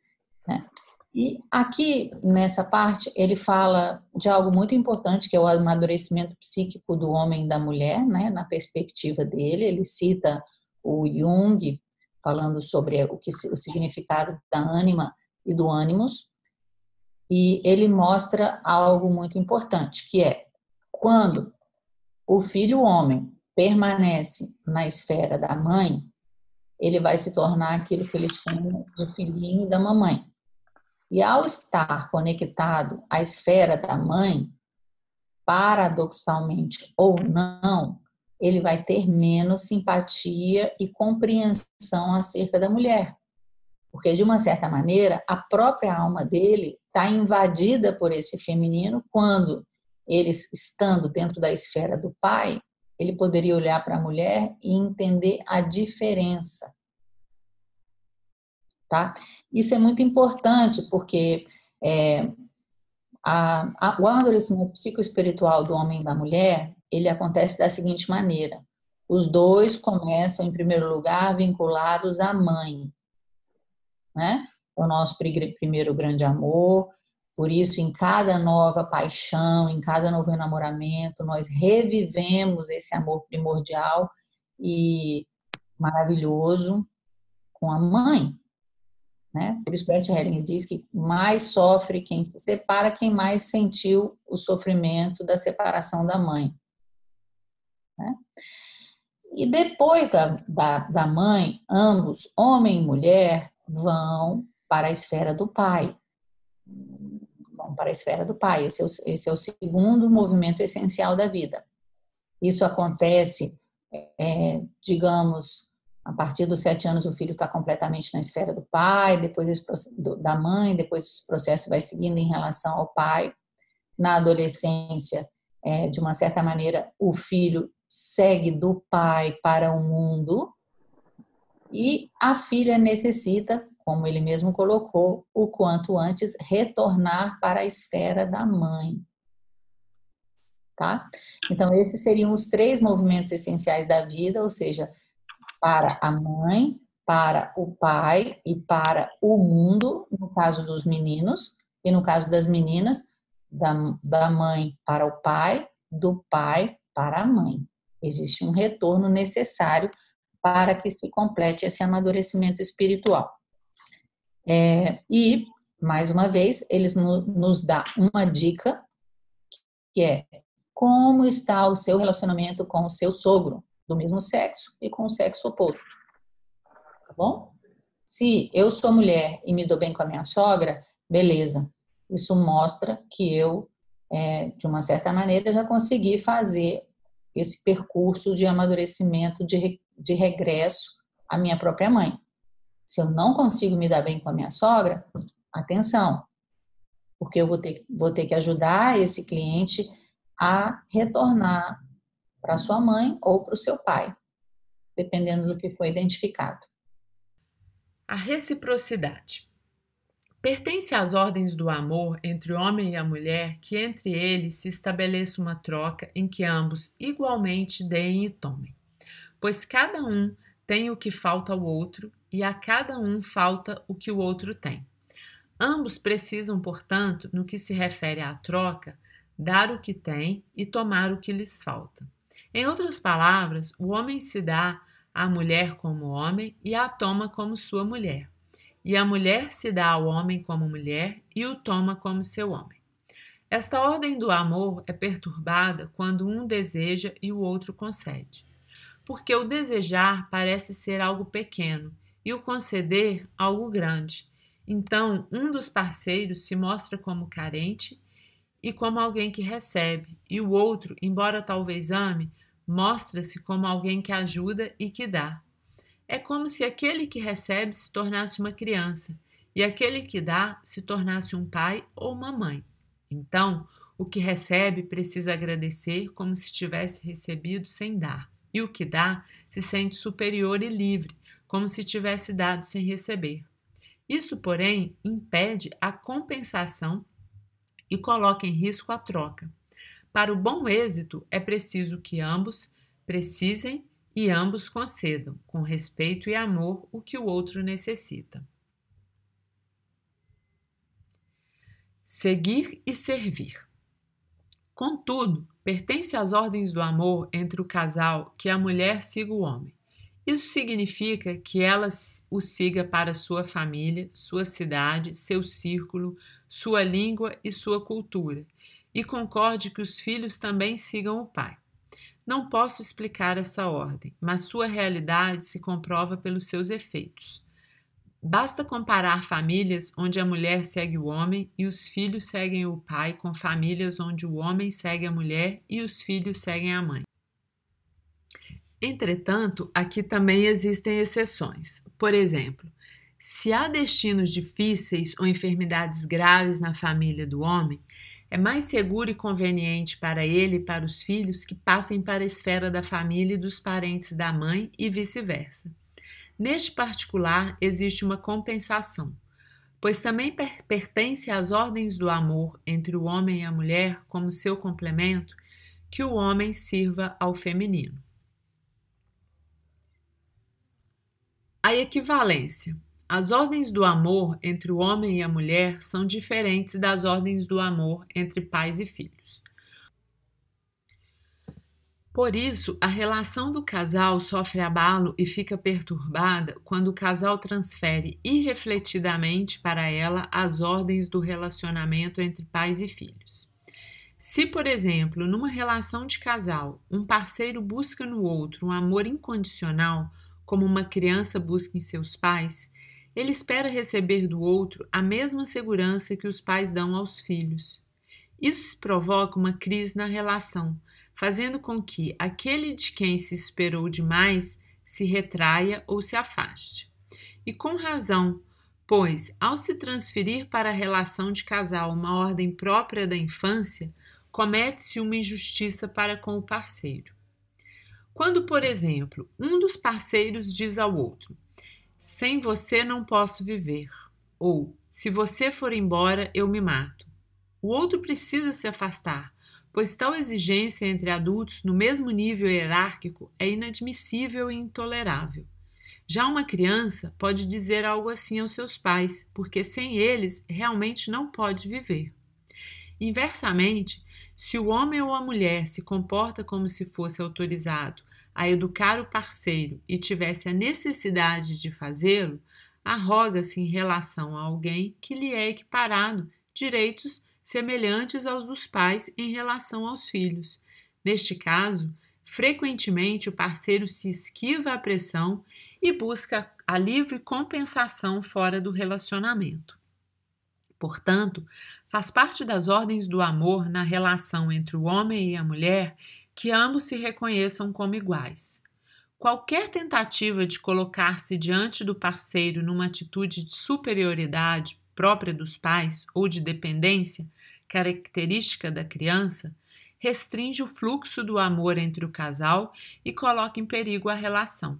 né? E aqui, nessa parte, ele fala de algo muito importante, que é o amadurecimento psíquico do homem e da mulher, né? Na perspectiva dele. Ele cita o Jung, falando sobre o significado da ânima e do ânimos, e ele mostra algo muito importante, que é quando o filho homem permanece na esfera da mãe, ele vai se tornar aquilo que ele chama de filhinho da mamãe. E ao estar conectado à esfera da mãe, paradoxalmente ou não, ele vai ter menos simpatia e compreensão acerca da mulher. Porque, de uma certa maneira, a própria alma dele está invadida por esse feminino quando eles estando dentro da esfera do pai, ele poderia olhar para a mulher e entender a diferença, tá? Isso é muito importante porque o amadurecimento psicoespiritual do homem e da mulher, ele acontece da seguinte maneira: os dois começam, em primeiro lugar, vinculados à mãe, né? O nosso primeiro grande amor. Por isso, em cada nova paixão, em cada novo enamoramento, nós revivemos esse amor primordial e maravilhoso com a mãe, né? Por isso, Bert Hellinger diz que mais sofre quem se separa, quem mais sentiu o sofrimento da separação da mãe, né? E depois da mãe, ambos, homem e mulher, vão para a esfera do pai. Vão para a esfera do pai. Esse é o segundo movimento essencial da vida. Isso acontece, digamos, a partir dos 7 anos o filho está completamente na esfera do pai, depois da mãe, depois esse processo vai seguindo em relação ao pai. Na adolescência, de uma certa maneira, o filho segue do pai para o mundo e a filha necessita, como ele mesmo colocou, o quanto antes retornar para a esfera da mãe. Tá? Então, esses seriam os 3 movimentos essenciais da vida, ou seja, para a mãe, para o pai e para o mundo, no caso dos meninos, e no caso das meninas, da mãe para o pai, do pai para a mãe. Existe um retorno necessário para que se complete esse amadurecimento espiritual. E, mais uma vez, eles nos dão uma dica, que é como está o seu relacionamento com o seu sogro, do mesmo sexo e com o sexo oposto. Tá bom? Se eu sou mulher e me dou bem com a minha sogra, beleza. Isso mostra que eu, de uma certa maneira, já consegui fazer esse percurso de amadurecimento, de regresso à minha própria mãe. Se eu não consigo me dar bem com a minha sogra, atenção, porque eu vou ter que ajudar esse cliente a retornar para sua mãe ou para o seu pai, dependendo do que foi identificado. A reciprocidade. Pertence às ordens do amor entre o homem e a mulher que entre eles se estabeleça uma troca em que ambos igualmente deem e tomem, pois cada um tem o que falta ao outro e a cada um falta o que o outro tem. Ambos precisam, portanto, no que se refere à troca, dar o que tem e tomar o que lhes falta. Em outras palavras, o homem se dá à mulher como homem e a toma como sua mulher. E a mulher se dá ao homem como mulher e o toma como seu homem. Esta ordem do amor é perturbada quando um deseja e o outro concede. Porque o desejar parece ser algo pequeno e o conceder algo grande. Então, um dos parceiros se mostra como carente e como alguém que recebe, e o outro, embora talvez ame, mostra-se como alguém que ajuda e que dá. É como se aquele que recebe se tornasse uma criança e aquele que dá se tornasse um pai ou uma mãe. Então, o que recebe precisa agradecer como se tivesse recebido sem dar, e o que dá se sente superior e livre, como se tivesse dado sem receber. Isso, porém, impede a compensação e coloca em risco a troca. Para o bom êxito, é preciso que ambos precisem e ambos concedam, com respeito e amor, o que o outro necessita. Seguir e servir. Contudo, pertence às ordens do amor entre o casal que a mulher siga o homem. Isso significa que ela o siga para sua família, sua cidade, seu círculo, sua língua e sua cultura, e concorde que os filhos também sigam o pai. Não posso explicar essa ordem, mas sua realidade se comprova pelos seus efeitos. Basta comparar famílias onde a mulher segue o homem e os filhos seguem o pai com famílias onde o homem segue a mulher e os filhos seguem a mãe. Entretanto, aqui também existem exceções. Por exemplo, se há destinos difíceis ou enfermidades graves na família do homem, É mais seguro e conveniente para ele e para os filhos que passem para a esfera da família e dos parentes da mãe e vice-versa. Neste particular, existe uma compensação, pois também pertence às ordens do amor entre o homem e a mulher como seu complemento que o homem sirva ao feminino. A equivalência. As ordens do amor entre o homem e a mulher são diferentes das ordens do amor entre pais e filhos. Por isso, a relação do casal sofre abalo e fica perturbada quando o casal transfere irrefletidamente para ela as ordens do relacionamento entre pais e filhos. Se, por exemplo, numa relação de casal, um parceiro busca no outro um amor incondicional, como uma criança busca em seus pais, ele espera receber do outro a mesma segurança que os pais dão aos filhos. Isso provoca uma crise na relação, fazendo com que aquele de quem se esperou demais se retraia ou se afaste. E com razão, pois, ao se transferir para a relação de casal uma ordem própria da infância, comete-se uma injustiça para com o parceiro. Quando, por exemplo, um dos parceiros diz ao outro: "Sem você não posso viver", ou "Se você for embora, eu me mato", o outro precisa se afastar, pois tal exigência entre adultos no mesmo nível hierárquico é inadmissível e intolerável. Já uma criança pode dizer algo assim aos seus pais, porque sem eles realmente não pode viver. Inversamente, se o homem ou a mulher se comporta como se fosse autorizado a educar o parceiro e tivesse a necessidade de fazê-lo, arroga-se em relação a alguém que lhe é equiparado direitos semelhantes aos dos pais em relação aos filhos. Neste caso, frequentemente o parceiro se esquiva à pressão e busca alívio e compensação fora do relacionamento. Portanto, faz parte das ordens do amor na relação entre o homem e a mulher que ambos se reconheçam como iguais. Qualquer tentativa de colocar-se diante do parceiro numa atitude de superioridade própria dos pais ou de dependência, característica da criança, restringe o fluxo do amor entre o casal e coloca em perigo a relação.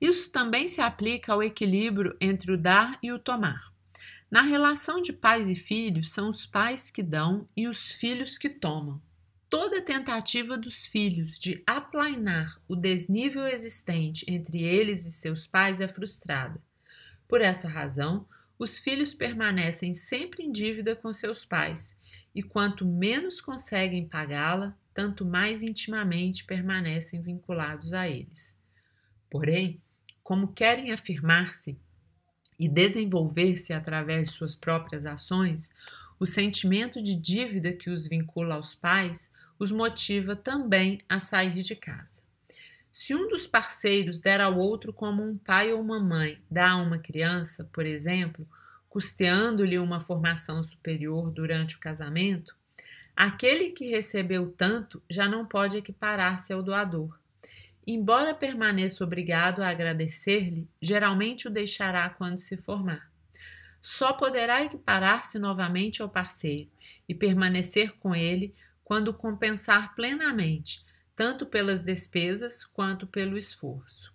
Isso também se aplica ao equilíbrio entre o dar e o tomar. Na relação de pais e filhos, são os pais que dão e os filhos que tomam. Toda tentativa dos filhos de aplainar o desnível existente entre eles e seus pais é frustrada. Por essa razão, os filhos permanecem sempre em dívida com seus pais, e quanto menos conseguem pagá-la, tanto mais intimamente permanecem vinculados a eles. Porém, como querem afirmar-se e desenvolver-se através de suas próprias ações, o sentimento de dívida que os vincula aos pais os motiva também a sair de casa. Se um dos parceiros der ao outro como um pai ou uma mãe dá a uma criança, por exemplo, custeando-lhe uma formação superior durante o casamento, aquele que recebeu tanto já não pode equiparar-se ao doador. Embora permaneça obrigado a agradecer-lhe, geralmente o deixará quando se formar. Só poderá equiparar-se novamente ao parceiro e permanecer com ele quando compensar plenamente, tanto pelas despesas quanto pelo esforço.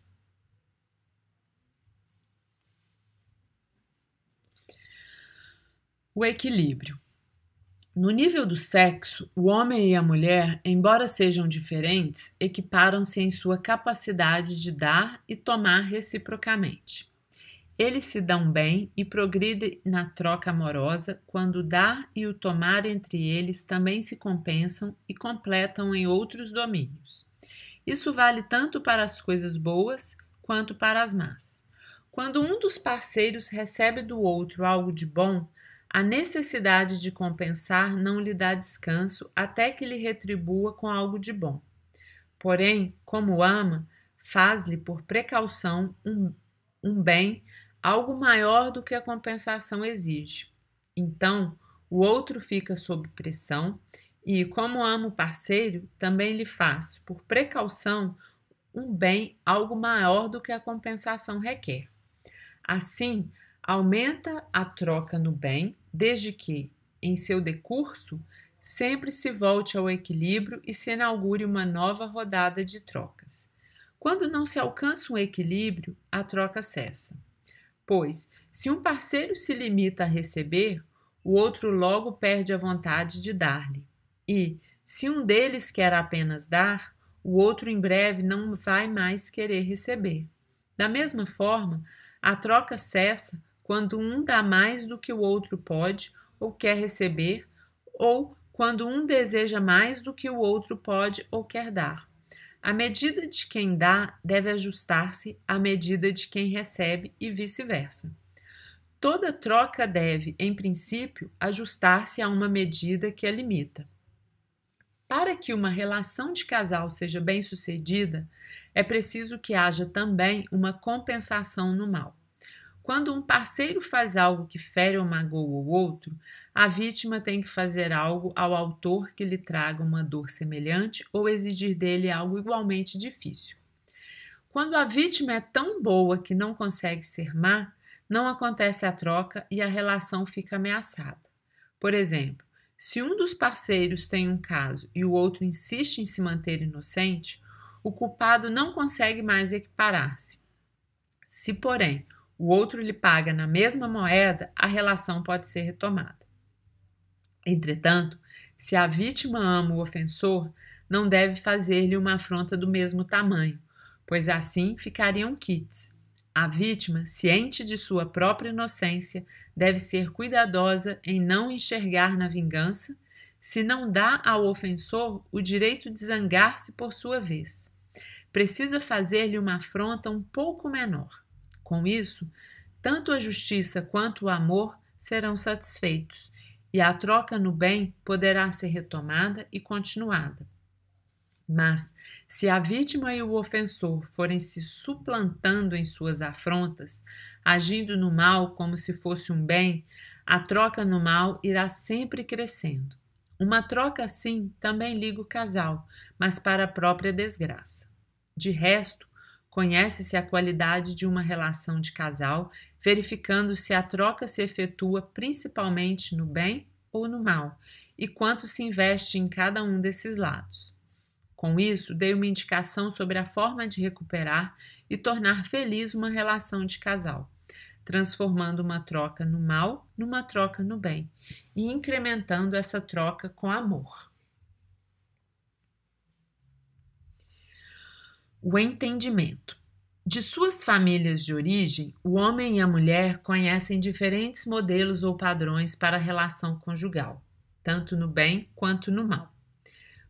O equilíbrio. No nível do sexo, o homem e a mulher, embora sejam diferentes, equiparam-se em sua capacidade de dar e tomar reciprocamente. Eles se dão bem e progridem na troca amorosa quando o dar e o tomar entre eles também se compensam e completam em outros domínios. Isso vale tanto para as coisas boas quanto para as más. Quando um dos parceiros recebe do outro algo de bom, a necessidade de compensar não lhe dá descanso até que lhe retribua com algo de bom. Porém, como ama, faz-lhe por precaução um bem, algo maior do que a compensação exige. Então, o outro fica sob pressão e, como ama o parceiro, também lhe faz, por precaução, um bem, algo maior do que a compensação requer. Assim, aumenta a troca no bem, desde que em seu decurso, sempre se volte ao equilíbrio e se inaugure uma nova rodada de trocas. Quando não se alcança um equilíbrio, a troca cessa. Pois, se um parceiro se limita a receber, o outro logo perde a vontade de dar-lhe. E, se um deles quer apenas dar, o outro em breve não vai mais querer receber. Da mesma forma, a troca cessa quando um dá mais do que o outro pode ou quer receber, ou quando um deseja mais do que o outro pode ou quer dar. A medida de quem dá deve ajustar-se à medida de quem recebe e vice-versa. Toda troca deve, em princípio, ajustar-se a uma medida que a limita. Para que uma relação de casal seja bem-sucedida, é preciso que haja também uma compensação no mal. Quando um parceiro faz algo que fere ou magoa o outro, a vítima tem que fazer algo ao autor que lhe traga uma dor semelhante ou exigir dele algo igualmente difícil. Quando a vítima é tão boa que não consegue ser má, não acontece a troca e a relação fica ameaçada. Por exemplo, se um dos parceiros tem um caso e o outro insiste em se manter inocente, o culpado não consegue mais equiparar-se. Se, porém, o outro lhe paga na mesma moeda, a relação pode ser retomada. Entretanto, se a vítima ama o ofensor, não deve fazer-lhe uma afronta do mesmo tamanho, pois assim ficariam quites. A vítima, ciente de sua própria inocência, deve ser cuidadosa em não enxergar na vingança, se não dá ao ofensor o direito de zangar-se por sua vez. Precisa fazer-lhe uma afronta um pouco menor. Com isso, tanto a justiça quanto o amor serão satisfeitos, e a troca no bem poderá ser retomada e continuada. Mas, se a vítima e o ofensor forem se suplantando em suas afrontas, agindo no mal como se fosse um bem, a troca no mal irá sempre crescendo. Uma troca assim também liga o casal, mas para a própria desgraça. De resto, conhece-se a qualidade de uma relação de casal, verificando se a troca se efetua principalmente no bem ou no mal, e quanto se investe em cada um desses lados. Com isso, dei uma indicação sobre a forma de recuperar e tornar feliz uma relação de casal, transformando uma troca no mal numa troca no bem e incrementando essa troca com amor. O entendimento. De suas famílias de origem, o homem e a mulher conhecem diferentes modelos ou padrões para a relação conjugal, tanto no bem quanto no mal.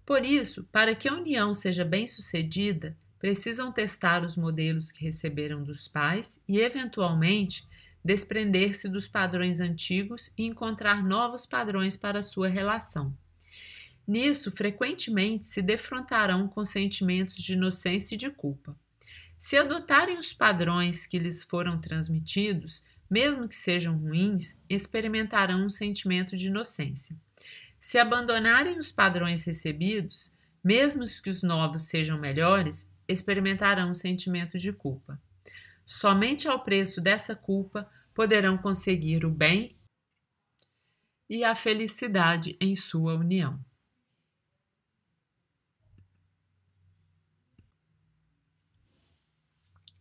Por isso, para que a união seja bem-sucedida, precisam testar os modelos que receberam dos pais e, eventualmente, desprender-se dos padrões antigos e encontrar novos padrões para a sua relação. Nisso, frequentemente se defrontarão com sentimentos de inocência e de culpa. Se adotarem os padrões que lhes foram transmitidos, mesmo que sejam ruins, experimentarão um sentimento de inocência. Se abandonarem os padrões recebidos, mesmo que os novos sejam melhores, experimentarão um sentimento de culpa. Somente ao preço dessa culpa poderão conseguir o bem e a felicidade em sua união.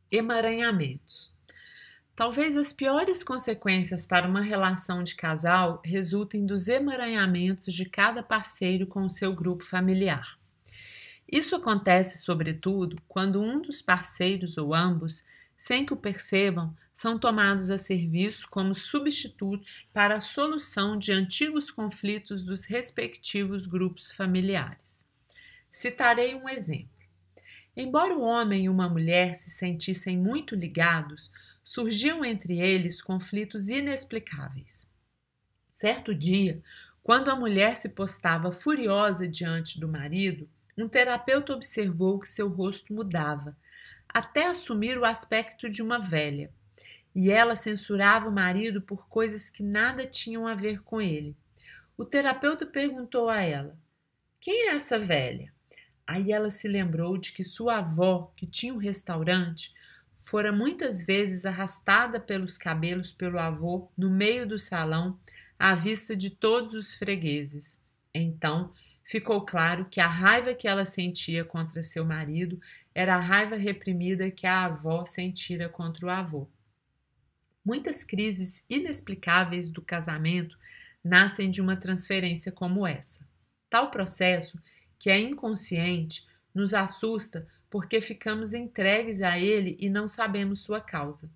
Emaranhamentos. Talvez as piores consequências para uma relação de casal resultem dos emaranhamentos de cada parceiro com o seu grupo familiar. Isso acontece, sobretudo, quando um dos parceiros ou ambos, sem que o percebam, são tomados a serviço como substitutos para a solução de antigos conflitos dos respectivos grupos familiares. Citarei um exemplo. Embora o homem e uma mulher se sentissem muito ligados, surgiam entre eles conflitos inexplicáveis. Certo dia, quando a mulher se postava furiosa diante do marido, um terapeuta observou que seu rosto mudava, até assumir o aspecto de uma velha, e ela censurava o marido por coisas que nada tinham a ver com ele. O terapeuta perguntou a ela: "Quem é essa velha?" Aí ela se lembrou de que sua avó, que tinha um restaurante, fora muitas vezes arrastada pelos cabelos pelo avô no meio do salão, à vista de todos os fregueses. Então, ficou claro que a raiva que ela sentia contra seu marido era a raiva reprimida que a avó sentira contra o avô. Muitas crises inexplicáveis do casamento nascem de uma transferência como essa. Tal processo, que é inconsciente, nos assusta porque ficamos entregues a ele e não sabemos sua causa.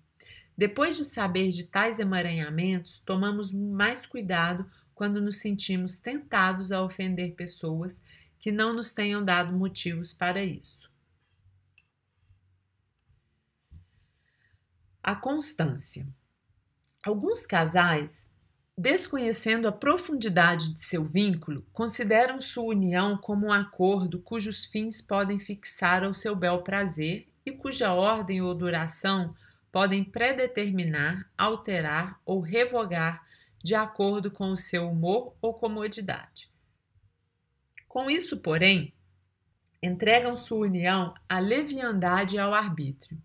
Depois de saber de tais emaranhamentos, tomamos mais cuidado quando nos sentimos tentados a ofender pessoas que não nos tenham dado motivos para isso. A constância. Alguns casais, desconhecendo a profundidade de seu vínculo, consideram sua união como um acordo cujos fins podem fixar ao seu bel prazer e cuja ordem ou duração podem predeterminar, alterar ou revogar de acordo com o seu humor ou comodidade. Com isso, porém, entregam sua união à leviandade e ao arbítrio.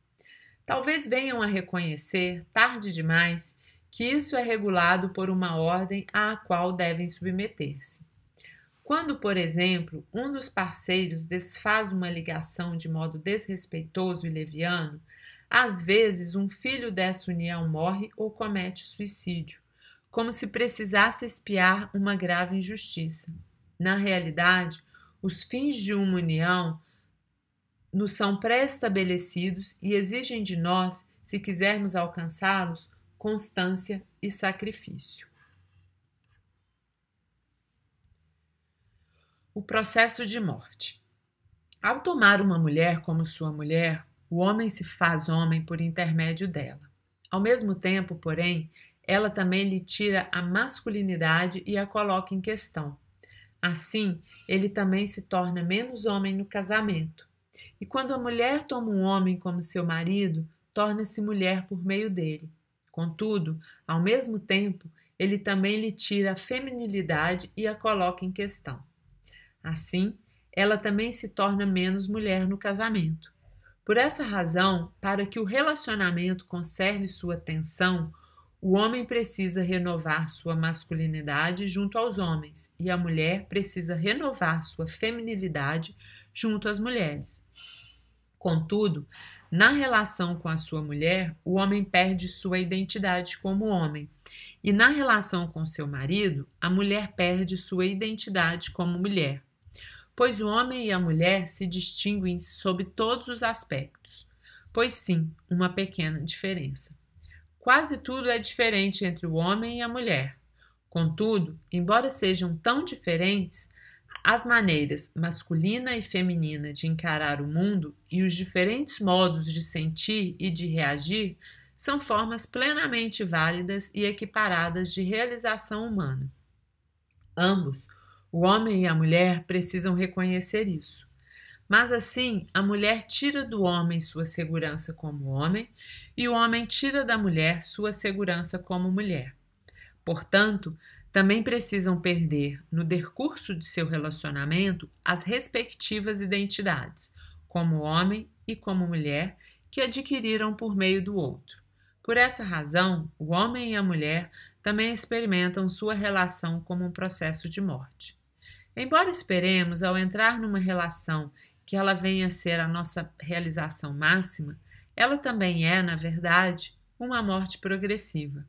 Talvez venham a reconhecer, tarde demais, que isso é regulado por uma ordem à qual devem submeter-se. Quando, por exemplo, um dos parceiros desfaz uma ligação de modo desrespeitoso e leviano, às vezes um filho dessa união morre ou comete suicídio, como se precisasse expiar uma grave injustiça. Na realidade, os fins de uma união nos são pré-estabelecidos e exigem de nós, se quisermos alcançá-los, constância e sacrifício. O processo de morte. Ao tomar uma mulher como sua mulher, o homem se faz homem por intermédio dela. Ao mesmo tempo, porém, ela também lhe tira a masculinidade e a coloca em questão. Assim, ele também se torna menos homem no casamento. E quando a mulher toma um homem como seu marido, torna-se mulher por meio dele. Contudo, ao mesmo tempo, ele também lhe tira a feminilidade e a coloca em questão. Assim, ela também se torna menos mulher no casamento. Por essa razão, para que o relacionamento conserve sua tensão, o homem precisa renovar sua masculinidade junto aos homens e a mulher precisa renovar sua feminilidade junto às mulheres. Contudo, na relação com a sua mulher, o homem perde sua identidade como homem, e na relação com seu marido, a mulher perde sua identidade como mulher, pois o homem e a mulher se distinguem sob todos os aspectos. Pois sim, uma pequena diferença. Quase tudo é diferente entre o homem e a mulher. Contudo, embora sejam tão diferentes, as maneiras masculina e feminina de encarar o mundo e os diferentes modos de sentir e de reagir são formas plenamente válidas e equiparadas de realização humana. Ambos, o homem e a mulher, precisam reconhecer isso. Mas assim, a mulher tira do homem sua segurança como homem e o homem tira da mulher sua segurança como mulher. Portanto, também precisam perder, no decurso de seu relacionamento, as respectivas identidades, como homem e como mulher, que adquiriram por meio do outro. Por essa razão, o homem e a mulher também experimentam sua relação como um processo de morte. Embora esperemos, ao entrar numa relação, que ela venha a ser a nossa realização máxima, ela também é, na verdade, uma morte progressiva.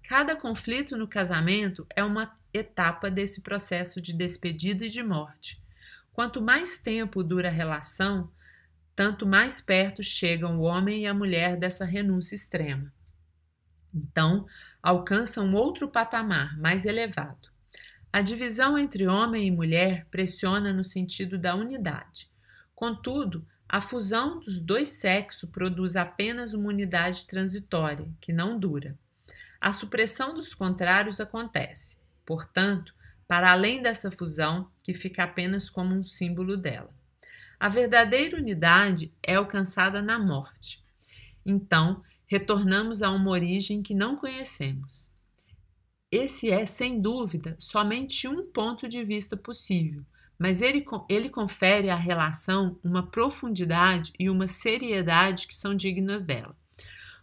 Cada conflito no casamento é uma etapa desse processo de despedida e de morte. Quanto mais tempo dura a relação, tanto mais perto chegam o homem e a mulher dessa renúncia extrema. Então, alcançam outro patamar mais elevado. A divisão entre homem e mulher pressiona no sentido da unidade. Contudo, a fusão dos dois sexos produz apenas uma unidade transitória, que não dura. A supressão dos contrários acontece, portanto, para além dessa fusão, que fica apenas como um símbolo dela. A verdadeira unidade é alcançada na morte. Então, retornamos a uma origem que não conhecemos. Esse é, sem dúvida, somente um ponto de vista possível, mas ele confere à relação uma profundidade e uma seriedade que são dignas dela.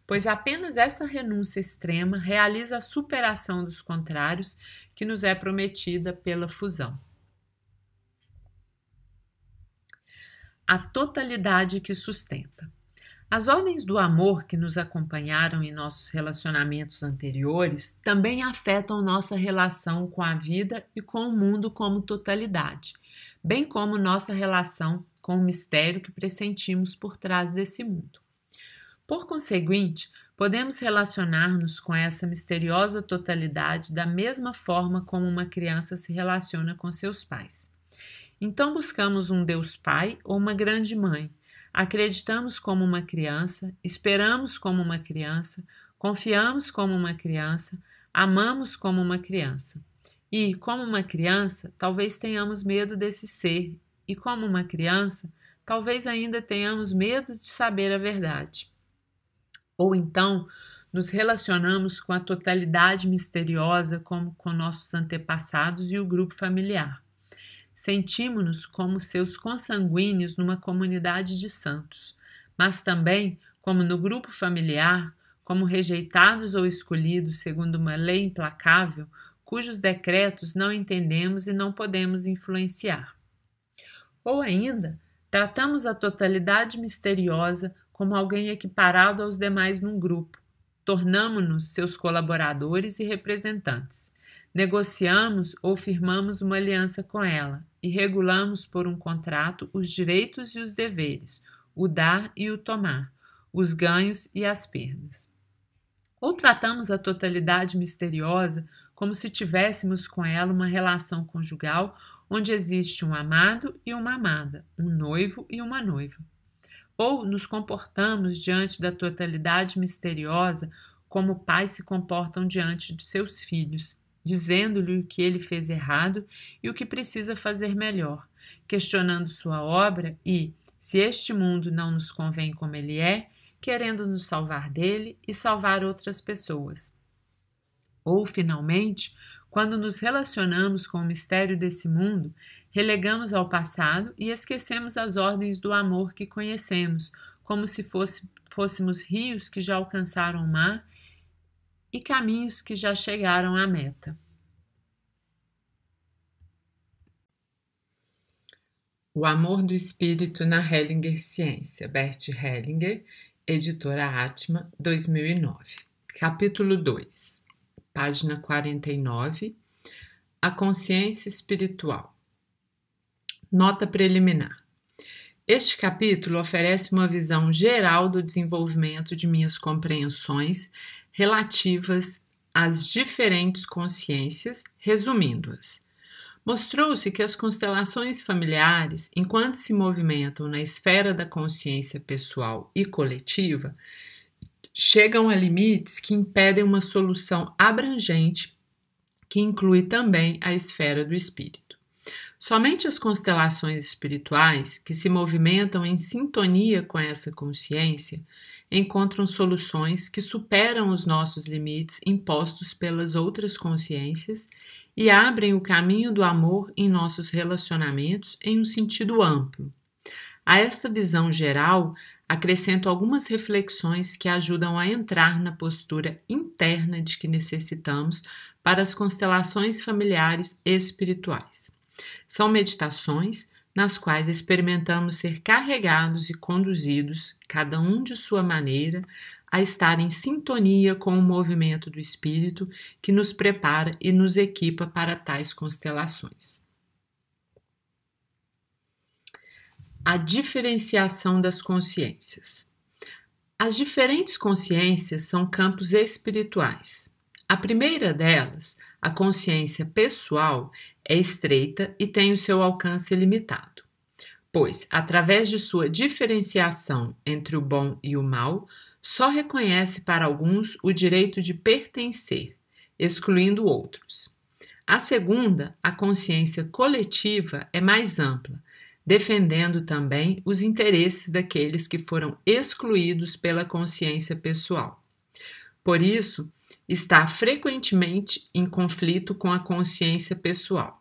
pois apenas essa renúncia extrema realiza a superação dos contrários que nos é prometida pela fusão. A totalidade que sustenta. As ordens do amor que nos acompanharam em nossos relacionamentos anteriores também afetam nossa relação com a vida e com o mundo como totalidade, bem como nossa relação com o mistério que pressentimos por trás desse mundo. Por conseguinte, podemos relacionar-nos com essa misteriosa totalidade da mesma forma como uma criança se relaciona com seus pais. Então buscamos um Deus Pai ou uma grande mãe, acreditamos como uma criança, esperamos como uma criança, confiamos como uma criança, amamos como uma criança. E, como uma criança, talvez tenhamos medo desse ser, e como uma criança, talvez ainda tenhamos medo de saber a verdade. Ou então, nos relacionamos com a totalidade misteriosa como com nossos antepassados e o grupo familiar. Sentimos-nos como seus consanguíneos numa comunidade de santos, mas também, como no grupo familiar, como rejeitados ou escolhidos segundo uma lei implacável, cujos decretos não entendemos e não podemos influenciar. Ou ainda, tratamos a totalidade misteriosa como alguém equiparado aos demais num grupo, tornamo-nos seus colaboradores e representantes. Negociamos ou firmamos uma aliança com ela e regulamos por um contrato os direitos e os deveres, o dar e o tomar, os ganhos e as perdas. Ou tratamos a totalidade misteriosa como se tivéssemos com ela uma relação conjugal onde existe um amado e uma amada, um noivo e uma noiva. Ou nos comportamos diante da totalidade misteriosa como pais se comportam diante de seus filhos, dizendo-lhe o que ele fez errado e o que precisa fazer melhor, questionando sua obra e, se este mundo não nos convém como ele é, querendo nos salvar dele e salvar outras pessoas. Ou, finalmente, quando nos relacionamos com o mistério desse mundo, relegamos ao passado e esquecemos as ordens do amor que conhecemos, como se fôssemos rios que já alcançaram o mar e caminhos que já chegaram à meta. O Amor do Espírito na Hellinger Ciência, Bert Hellinger, editora Atma, 2009. Capítulo 2, página 49, A Consciência Espiritual. Nota preliminar. Este capítulo oferece uma visão geral do desenvolvimento de minhas compreensões relativas às diferentes consciências, resumindo-as. Mostrou-se que as constelações familiares, enquanto se movimentam na esfera da consciência pessoal e coletiva, chegam a limites que impedem uma solução abrangente que inclui também a esfera do espírito. Somente as constelações espirituais, que se movimentam em sintonia com essa consciência, encontram soluções que superam os nossos limites impostos pelas outras consciências e abrem o caminho do amor em nossos relacionamentos em um sentido amplo. A esta visão geral, acrescento algumas reflexões que ajudam a entrar na postura interna de que necessitamos para as constelações familiares espirituais. São meditações nas quais experimentamos ser carregados e conduzidos, cada um de sua maneira, a estar em sintonia com o movimento do espírito que nos prepara e nos equipa para tais constelações. A diferenciação das consciências. As diferentes consciências são campos espirituais. A primeira delas, a consciência pessoal, é estreita e tem o seu alcance limitado, pois, através de sua diferenciação entre o bom e o mal, só reconhece para alguns o direito de pertencer, excluindo outros. A segunda, a consciência coletiva, é mais ampla, defendendo também os interesses daqueles que foram excluídos pela consciência pessoal. Por isso, está frequentemente em conflito com a consciência pessoal.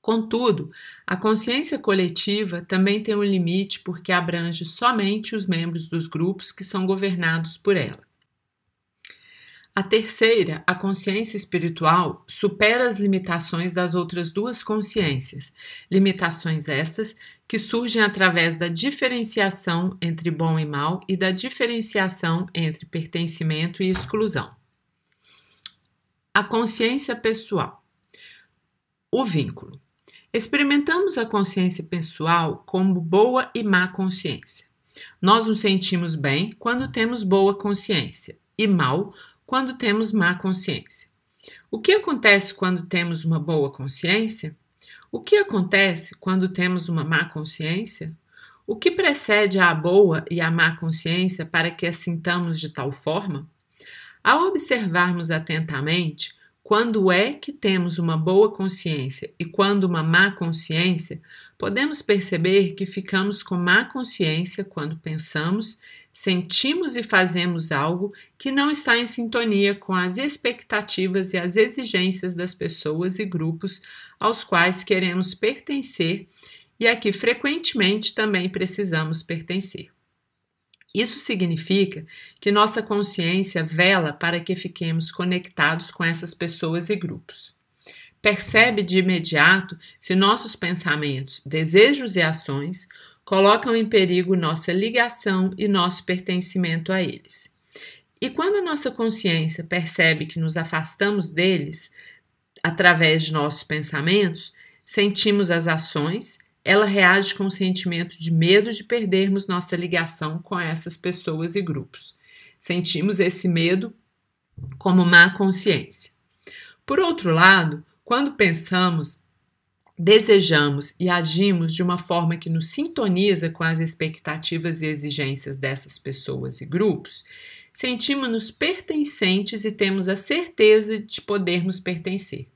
Contudo, a consciência coletiva também tem um limite porque abrange somente os membros dos grupos que são governados por ela. A terceira, a consciência espiritual, supera as limitações das outras duas consciências, limitações estas que surgem através da diferenciação entre bom e mal e da diferenciação entre pertencimento e exclusão. A consciência pessoal. O vínculo. Experimentamos a consciência pessoal como boa e má consciência. Nós nos sentimos bem quando temos boa consciência e mal quando temos má consciência. O que acontece quando temos uma boa consciência? O que acontece quando temos uma má consciência? O que precede a boa e a má consciência para que as sintamos de tal forma? Ao observarmos atentamente quando é que temos uma boa consciência e quando uma má consciência, podemos perceber que ficamos com má consciência quando pensamos, sentimos e fazemos algo que não está em sintonia com as expectativas e as exigências das pessoas e grupos aos quais queremos pertencer e a que frequentemente também precisamos pertencer. Isso significa que nossa consciência vela para que fiquemos conectados com essas pessoas e grupos. Percebe de imediato se nossos pensamentos, desejos e ações colocam em perigo nossa ligação e nosso pertencimento a eles. E quando a nossa consciência percebe que nos afastamos deles, através de nossos pensamentos, sentimos as ações, ela reage com um sentimento de medo de perdermos nossa ligação com essas pessoas e grupos. Sentimos esse medo como má consciência. Por outro lado, quando pensamos, desejamos e agimos de uma forma que nos sintoniza com as expectativas e exigências dessas pessoas e grupos, sentimos-nos pertencentes e temos a certeza de podermos pertencer.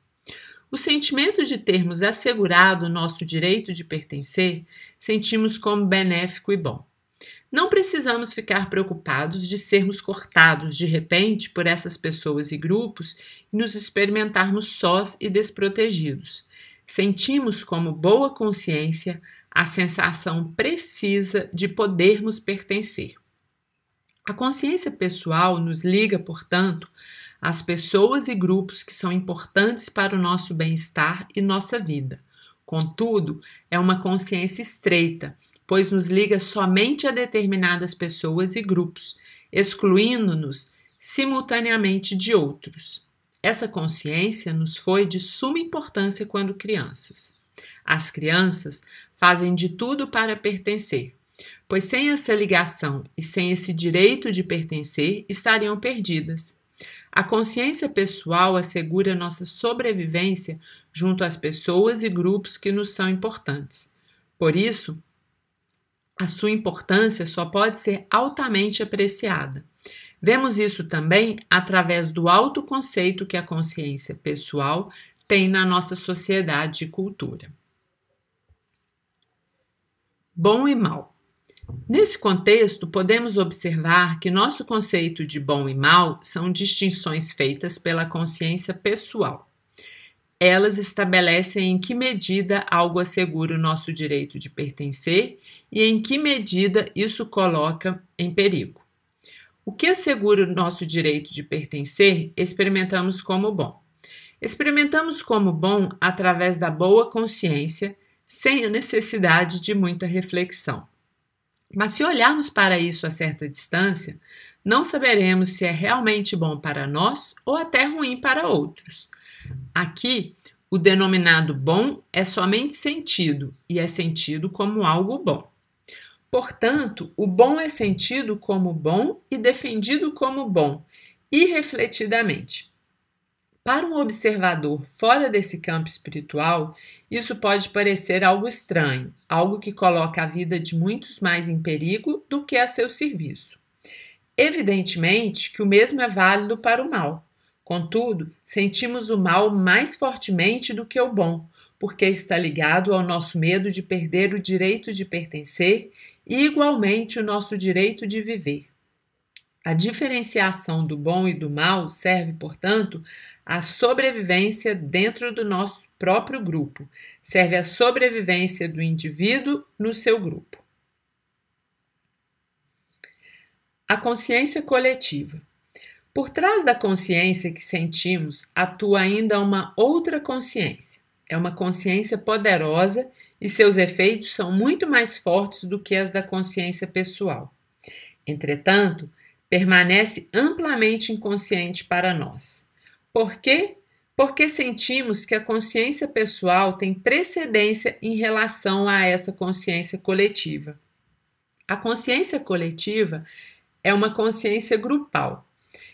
O sentimento de termos assegurado o nosso direito de pertencer, sentimos como benéfico e bom. Não precisamos ficar preocupados de sermos cortados de repente por essas pessoas e grupos e nos experimentarmos sós e desprotegidos. Sentimos como boa consciência a sensação precisa de podermos pertencer. A consciência pessoal nos liga, portanto, às pessoas e grupos que são importantes para o nosso bem-estar e nossa vida. Contudo, é uma consciência estreita, pois nos liga somente a determinadas pessoas e grupos, excluindo-nos simultaneamente de outros. Essa consciência nos foi de suma importância quando crianças. As crianças fazem de tudo para pertencer, pois sem essa ligação e sem esse direito de pertencer, estariam perdidas. A consciência pessoal assegura nossa sobrevivência junto às pessoas e grupos que nos são importantes. Por isso, a sua importância só pode ser altamente apreciada. Vemos isso também através do autoconceito que a consciência pessoal tem na nossa sociedade e cultura. Bom e mal. Nesse contexto, podemos observar que nosso conceito de bom e mal são distinções feitas pela consciência pessoal. Elas estabelecem em que medida algo assegura o nosso direito de pertencer e em que medida isso coloca em perigo. O que assegura o nosso direito de pertencer, experimentamos como bom. Experimentamos como bom através da boa consciência, sem a necessidade de muita reflexão. Mas se olharmos para isso a certa distância, não saberemos se é realmente bom para nós ou até ruim para outros. Aqui, o denominado bom é somente sentido e é sentido como algo bom. Portanto, o bom é sentido como bom e defendido como bom, irrefletidamente. Para um observador fora desse campo espiritual, isso pode parecer algo estranho, algo que coloca a vida de muitos mais em perigo do que a seu serviço. Evidentemente que o mesmo é válido para o mal. Contudo, sentimos o mal mais fortemente do que o bom, porque está ligado ao nosso medo de perder o direito de pertencer e, igualmente, o nosso direito de viver. A diferenciação do bom e do mal serve, portanto, à sobrevivência dentro do nosso próprio grupo, serve à sobrevivência do indivíduo no seu grupo. A consciência coletiva. Por trás da consciência que sentimos atua ainda uma outra consciência. É uma consciência poderosa e seus efeitos são muito mais fortes do que as da consciência pessoal. Entretanto, permanece amplamente inconsciente para nós. Por quê? Porque sentimos que a consciência pessoal tem precedência em relação a essa consciência coletiva. A consciência coletiva é uma consciência grupal,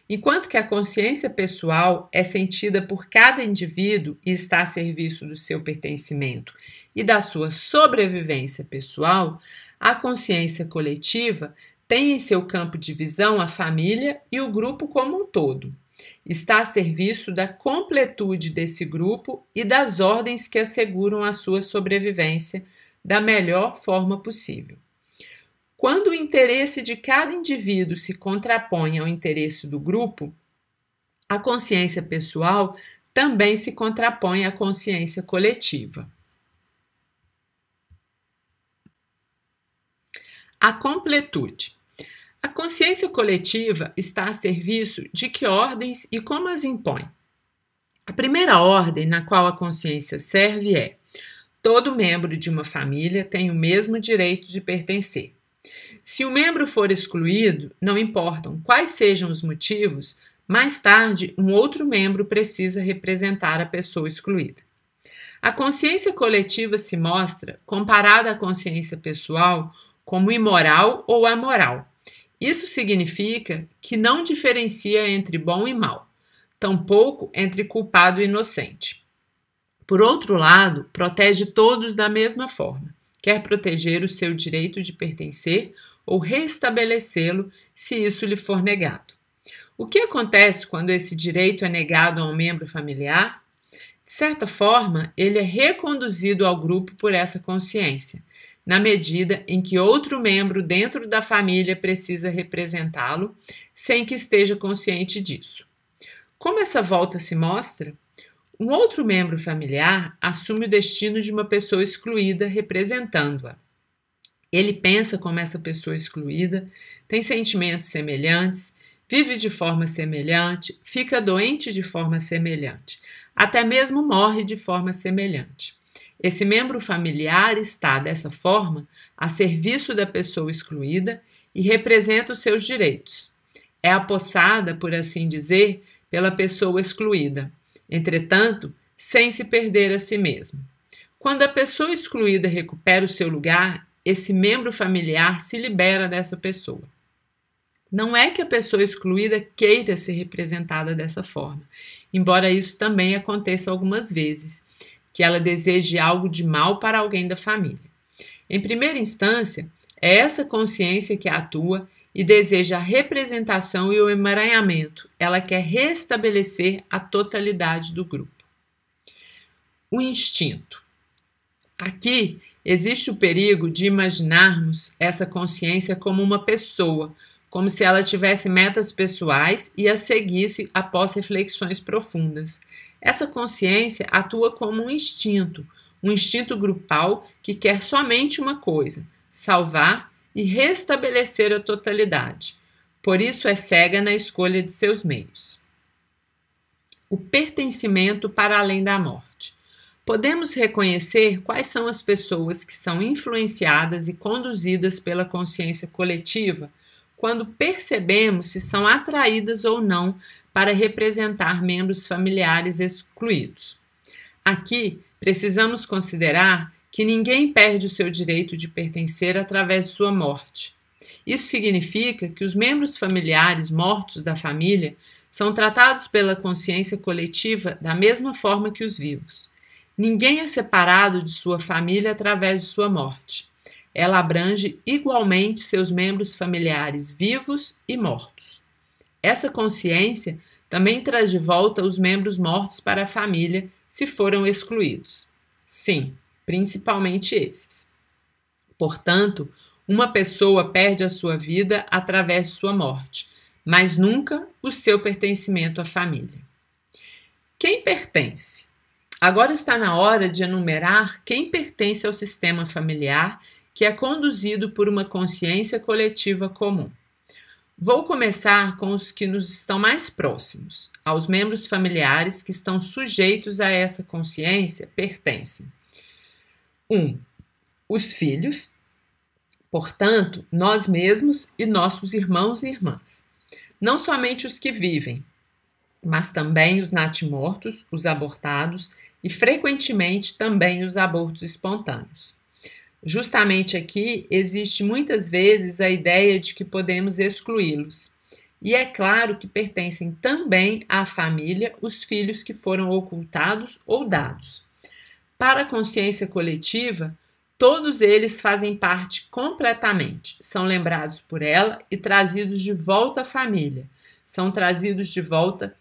enquanto que a consciência pessoal é sentida por cada indivíduo e está a serviço do seu pertencimento e da sua sobrevivência pessoal. A consciência coletiva tem em seu campo de visão a família e o grupo como um todo. Está a serviço da completude desse grupo e das ordens que asseguram a sua sobrevivência da melhor forma possível. Quando o interesse de cada indivíduo se contrapõe ao interesse do grupo, a consciência pessoal também se contrapõe à consciência coletiva. A completude. A consciência coletiva está a serviço de que ordens e como as impõe? A primeira ordem na qual a consciência serve é: todo membro de uma família tem o mesmo direito de pertencer. Se o membro for excluído, não importam quais sejam os motivos, mais tarde um outro membro precisa representar a pessoa excluída. A consciência coletiva se mostra, comparada à consciência pessoal, como imoral ou amoral. Isso significa que não diferencia entre bom e mal, tampouco entre culpado e inocente. Por outro lado, protege todos da mesma forma. Quer proteger o seu direito de pertencer ou restabelecê-lo se isso lhe for negado. O que acontece quando esse direito é negado a um membro familiar? De certa forma, ele é reconduzido ao grupo por essa consciência, na medida em que outro membro dentro da família precisa representá-lo, sem que esteja consciente disso. Como essa volta se mostra? Um outro membro familiar assume o destino de uma pessoa excluída, representando-a. Ele pensa como essa pessoa excluída, tem sentimentos semelhantes, vive de forma semelhante, fica doente de forma semelhante, até mesmo morre de forma semelhante. Esse membro familiar está, dessa forma, a serviço da pessoa excluída e representa os seus direitos. É apossada, por assim dizer, pela pessoa excluída, entretanto, sem se perder a si mesmo. Quando a pessoa excluída recupera o seu lugar, esse membro familiar se libera dessa pessoa. Não é que a pessoa excluída queira ser representada dessa forma, embora isso também aconteça algumas vezes, que ela deseje algo de mal para alguém da família. Em primeira instância, é essa consciência que atua e deseja a representação e o emaranhamento. Ela quer restabelecer a totalidade do grupo. O instinto. Aqui existe o perigo de imaginarmos essa consciência como uma pessoa, como se ela tivesse metas pessoais e as seguisse após reflexões profundas. Essa consciência atua como um instinto grupal que quer somente uma coisa: salvar e restabelecer a totalidade. Por isso é cega na escolha de seus meios. O pertencimento para além da morte. Podemos reconhecer quais são as pessoas que são influenciadas e conduzidas pela consciência coletiva quando percebemos se são atraídas ou não para representar membros familiares excluídos. Aqui, precisamos considerar que ninguém perde o seu direito de pertencer através de sua morte. Isso significa que os membros familiares mortos da família são tratados pela consciência coletiva da mesma forma que os vivos. Ninguém é separado de sua família através de sua morte. Ela abrange igualmente seus membros familiares vivos e mortos. Essa consciência também traz de volta os membros mortos para a família se foram excluídos. Sim, principalmente esses. Portanto, uma pessoa perde a sua vida através de sua morte, mas nunca o seu pertencimento à família. Quem pertence? Agora está na hora de enumerar quem pertence ao sistema familiar que é conduzido por uma consciência coletiva comum. Vou começar com os que nos estão mais próximos. Aos membros familiares que estão sujeitos a essa consciência pertencem: 1. Os filhos, portanto, nós mesmos e nossos irmãos e irmãs. Não somente os que vivem, mas também os natimortos, os abortados e, frequentemente, também os abortos espontâneos. Justamente aqui existe muitas vezes a ideia de que podemos excluí-los. E é claro que pertencem também à família os filhos que foram ocultados ou dados. Para a consciência coletiva, todos eles fazem parte completamente, são lembrados por ela e trazidos de volta à família. São trazidos de volta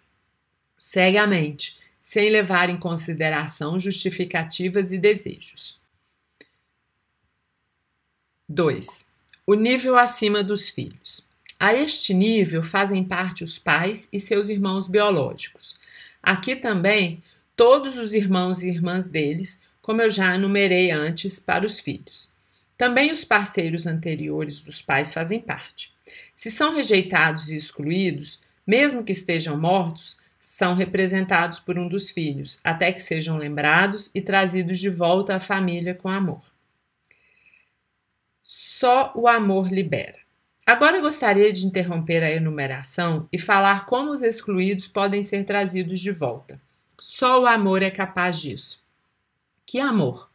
cegamente, sem levar em consideração justificativas e desejos. 2. O nível acima dos filhos. A este nível fazem parte os pais e seus irmãos biológicos. Aqui também todos os irmãos e irmãs deles, como eu já enumerei antes para os filhos. Também os parceiros anteriores dos pais fazem parte. Se são rejeitados e excluídos, mesmo que estejam mortos, são representados por um dos filhos, até que sejam lembrados e trazidos de volta à família com amor. Só o amor libera. Agora eu gostaria de interromper a enumeração e falar como os excluídos podem ser trazidos de volta. Só o amor é capaz disso. Que amor?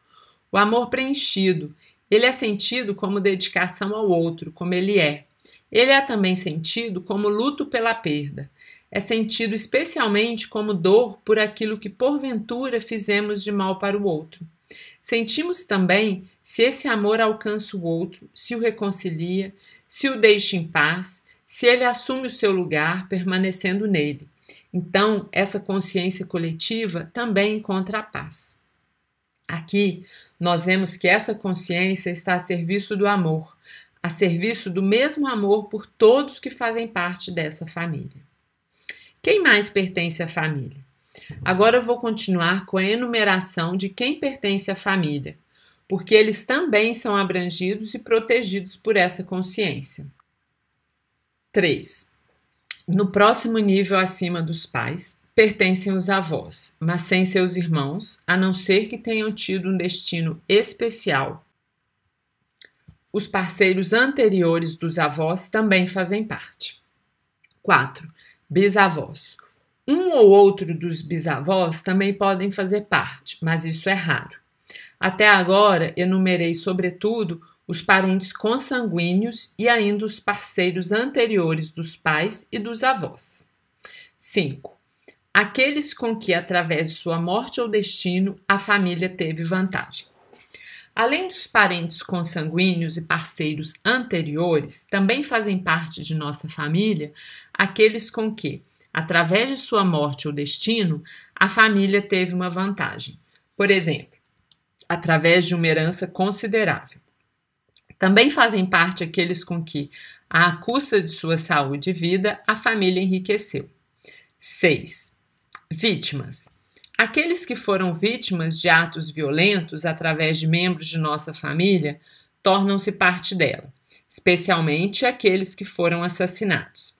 O amor preenchido. Ele é sentido como dedicação ao outro, como ele é. Ele é também sentido como luto pela perda. É sentido especialmente como dor por aquilo que porventura fizemos de mal para o outro. Sentimos também se esse amor alcança o outro, se o reconcilia, se o deixa em paz, se ele assume o seu lugar, permanecendo nele. Então, essa consciência coletiva também encontra a paz. Aqui, nós vemos que essa consciência está a serviço do amor, a serviço do mesmo amor por todos que fazem parte dessa família. Quem mais pertence à família? Agora eu vou continuar com a enumeração de quem pertence à família, porque eles também são abrangidos e protegidos por essa consciência. 3. No próximo nível acima dos pais, pertencem os avós, mas sem seus irmãos, a não ser que tenham tido um destino especial. Os parceiros anteriores dos avós também fazem parte. 4. Bisavós. Um ou outro dos bisavós também podem fazer parte, mas isso é raro. Até agora, enumerei, sobretudo, os parentes consanguíneos e ainda os parceiros anteriores dos pais e dos avós. 5. Aqueles com que, através de sua morte ou destino, a família teve vantagem. Além dos parentes consanguíneos e parceiros anteriores, também fazem parte de nossa família aqueles com que, através de sua morte ou destino, a família teve uma vantagem. Por exemplo, através de uma herança considerável. Também fazem parte aqueles com que, à custa de sua saúde e vida, a família enriqueceu. 6. Vítimas. Aqueles que foram vítimas de atos violentos através de membros de nossa família tornam-se parte dela, especialmente aqueles que foram assassinados.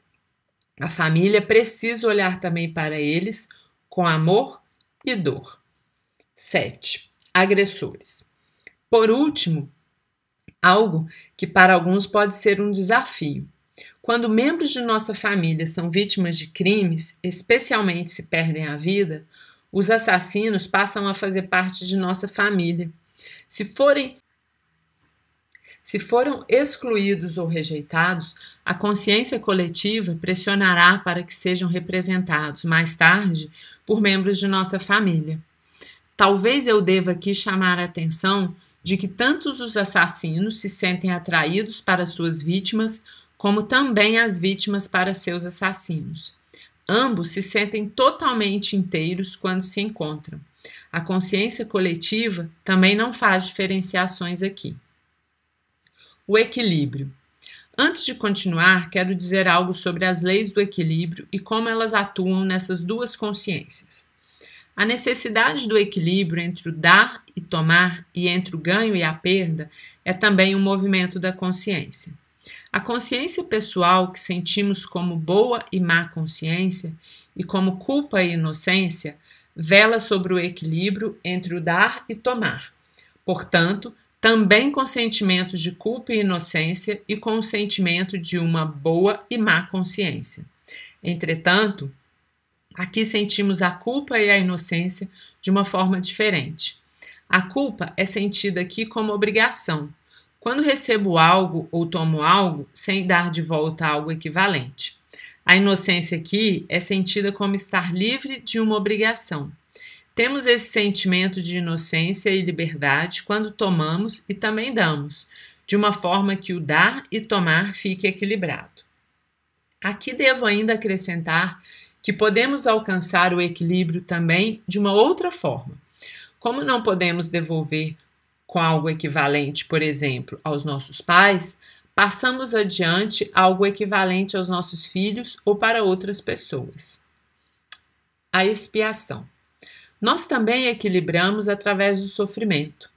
A família precisa olhar também para eles com amor e dor. 7. Agressores. Por último, algo que para alguns pode ser um desafio. Quando membros de nossa família são vítimas de crimes, especialmente se perdem a vida, os assassinos passam a fazer parte de nossa família. Se foram excluídos ou rejeitados, a consciência coletiva pressionará para que sejam representados mais tarde por membros de nossa família. Talvez eu deva aqui chamar a atenção de que tanto os assassinos se sentem atraídos para suas vítimas, como também as vítimas para seus assassinos. Ambos se sentem totalmente inteiros quando se encontram. A consciência coletiva também não faz diferenciações aqui. O equilíbrio. Antes de continuar, quero dizer algo sobre as leis do equilíbrio e como elas atuam nessas duas consciências. A necessidade do equilíbrio entre o dar e tomar e entre o ganho e a perda é também um movimento da consciência. A consciência pessoal que sentimos como boa e má consciência e como culpa e inocência vela sobre o equilíbrio entre o dar e tomar. Portanto, também com sentimentos de culpa e inocência e com o sentimento de uma boa e má consciência. Entretanto, aqui sentimos a culpa e a inocência de uma forma diferente. A culpa é sentida aqui como obrigação, quando recebo algo ou tomo algo sem dar de volta algo equivalente. A inocência aqui é sentida como estar livre de uma obrigação. Temos esse sentimento de inocência e liberdade quando tomamos e também damos, de uma forma que o dar e tomar fique equilibrado. Aqui devo ainda acrescentar que podemos alcançar o equilíbrio também de uma outra forma. Como não podemos devolver com algo equivalente, por exemplo, aos nossos pais, passamos adiante algo equivalente aos nossos filhos ou para outras pessoas. A expiação. Nós também equilibramos através do sofrimento.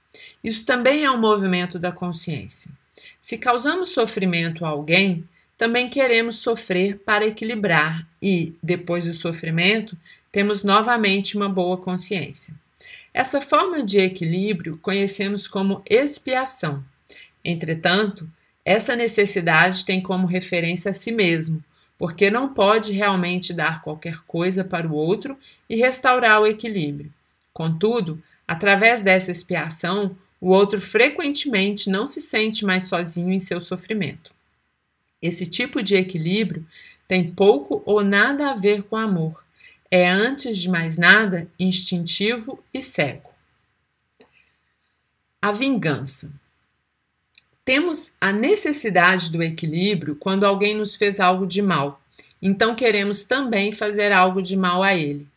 Isso também é um movimento da consciência. Se causamos sofrimento a alguém, também queremos sofrer para equilibrar e, depois do sofrimento, temos novamente uma boa consciência. Essa forma de equilíbrio conhecemos como expiação. Entretanto, essa necessidade tem como referência a si mesmo, porque não pode realmente dar qualquer coisa para o outro e restaurar o equilíbrio. Contudo, através dessa expiação, o outro frequentemente não se sente mais sozinho em seu sofrimento. Esse tipo de equilíbrio tem pouco ou nada a ver com amor. É, antes de mais nada, instintivo e cego. A vingança. Temos a necessidade do equilíbrio quando alguém nos fez algo de mal, então queremos também fazer algo de mal a ele.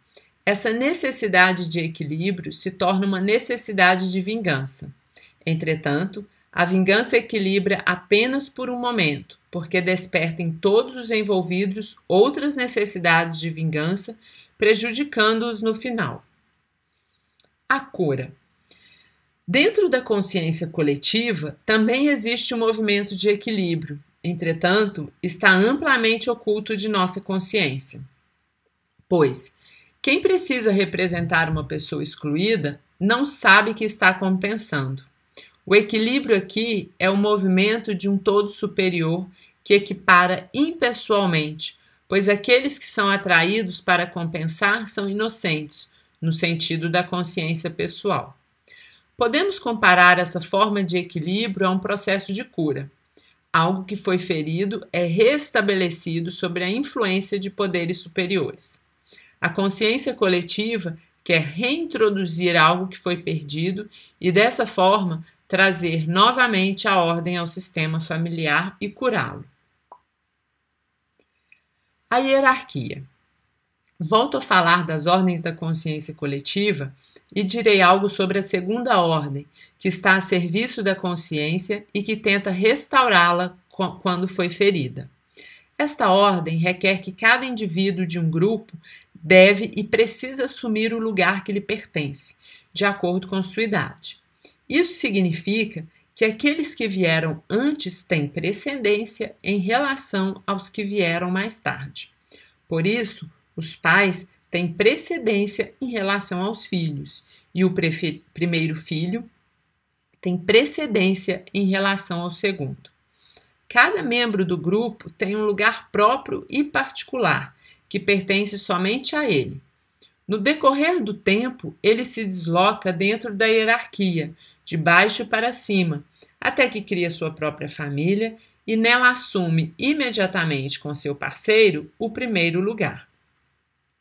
Essa necessidade de equilíbrio se torna uma necessidade de vingança. Entretanto, a vingança equilibra apenas por um momento, porque desperta em todos os envolvidos outras necessidades de vingança, prejudicando-os no final. A cura. Dentro da consciência coletiva, também existe um movimento de equilíbrio, entretanto, está amplamente oculto de nossa consciência. Pois, quem precisa representar uma pessoa excluída não sabe que está compensando. O equilíbrio aqui é o movimento de um todo superior que equipara impessoalmente, pois aqueles que são atraídos para compensar são inocentes, no sentido da consciência pessoal. Podemos comparar essa forma de equilíbrio a um processo de cura. Algo que foi ferido é restabelecido sob a influência de poderes superiores. A consciência coletiva quer reintroduzir algo que foi perdido e, dessa forma, trazer novamente a ordem ao sistema familiar e curá-lo. A hierarquia. Volto a falar das ordens da consciência coletiva e direi algo sobre a segunda ordem, que está a serviço da consciência e que tenta restaurá-la quando foi ferida. Esta ordem requer que cada indivíduo de um grupo deve e precisa assumir o lugar que lhe pertence, de acordo com sua idade. Isso significa que aqueles que vieram antes têm precedência em relação aos que vieram mais tarde. Por isso, os pais têm precedência em relação aos filhos e o primeiro filho tem precedência em relação ao segundo. Cada membro do grupo tem um lugar próprio e particular, que pertence somente a ele. No decorrer do tempo, ele se desloca dentro da hierarquia, de baixo para cima, até que cria sua própria família e nela assume imediatamente com seu parceiro o primeiro lugar.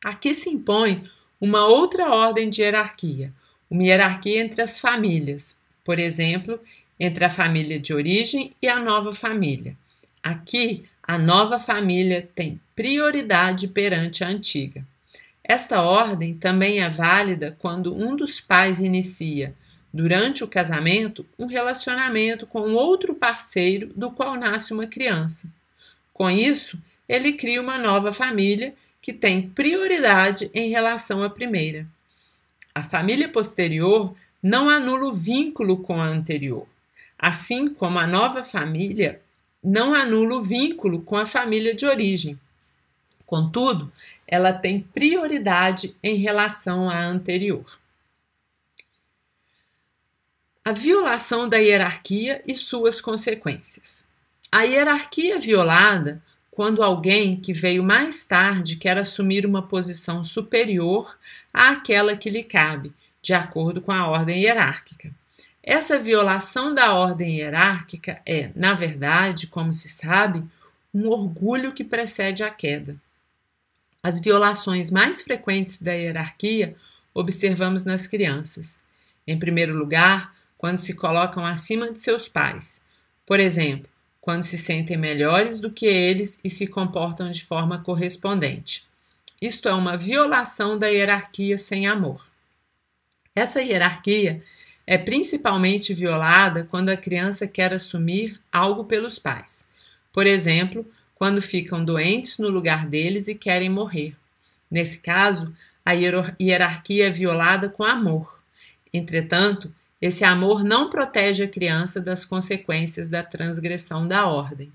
Aqui se impõe uma outra ordem de hierarquia, uma hierarquia entre as famílias, por exemplo, entre a família de origem e a nova família. Aqui, a nova família tem prioridade perante a antiga. Esta ordem também é válida quando um dos pais inicia, durante o casamento, um relacionamento com outro parceiro do qual nasce uma criança. Com isso, ele cria uma nova família que tem prioridade em relação à primeira. A família posterior não anula o vínculo com a anterior, assim como a nova família não anula o vínculo com a família de origem. Contudo, ela tem prioridade em relação à anterior. A violação da hierarquia e suas consequências. A hierarquia é violada quando alguém que veio mais tarde quer assumir uma posição superior àquela que lhe cabe, de acordo com a ordem hierárquica. Essa violação da ordem hierárquica é, na verdade, como se sabe, um orgulho que precede a queda. As violações mais frequentes da hierarquia observamos nas crianças. Em primeiro lugar, quando se colocam acima de seus pais. Por exemplo, quando se sentem melhores do que eles e se comportam de forma correspondente. Isto é uma violação da hierarquia sem amor. Essa hierarquia é principalmente violada quando a criança quer assumir algo pelos pais. Por exemplo, quando ficam doentes no lugar deles e querem morrer. Nesse caso, a hierarquia é violada com amor. Entretanto, esse amor não protege a criança das consequências da transgressão da ordem.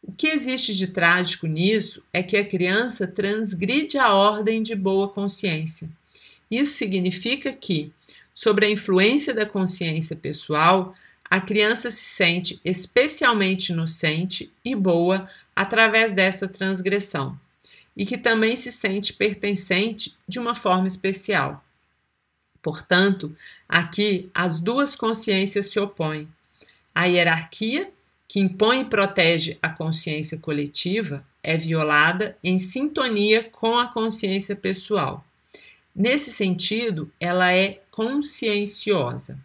O que existe de trágico nisso é que a criança transgride a ordem de boa consciência. Isso significa que, sob a influência da consciência pessoal, a criança se sente especialmente inocente e boa através dessa transgressão, e que também se sente pertencente de uma forma especial. Portanto, aqui as duas consciências se opõem. A hierarquia, que impõe e protege a consciência coletiva, é violada em sintonia com a consciência pessoal. Nesse sentido, ela é conscienciosa.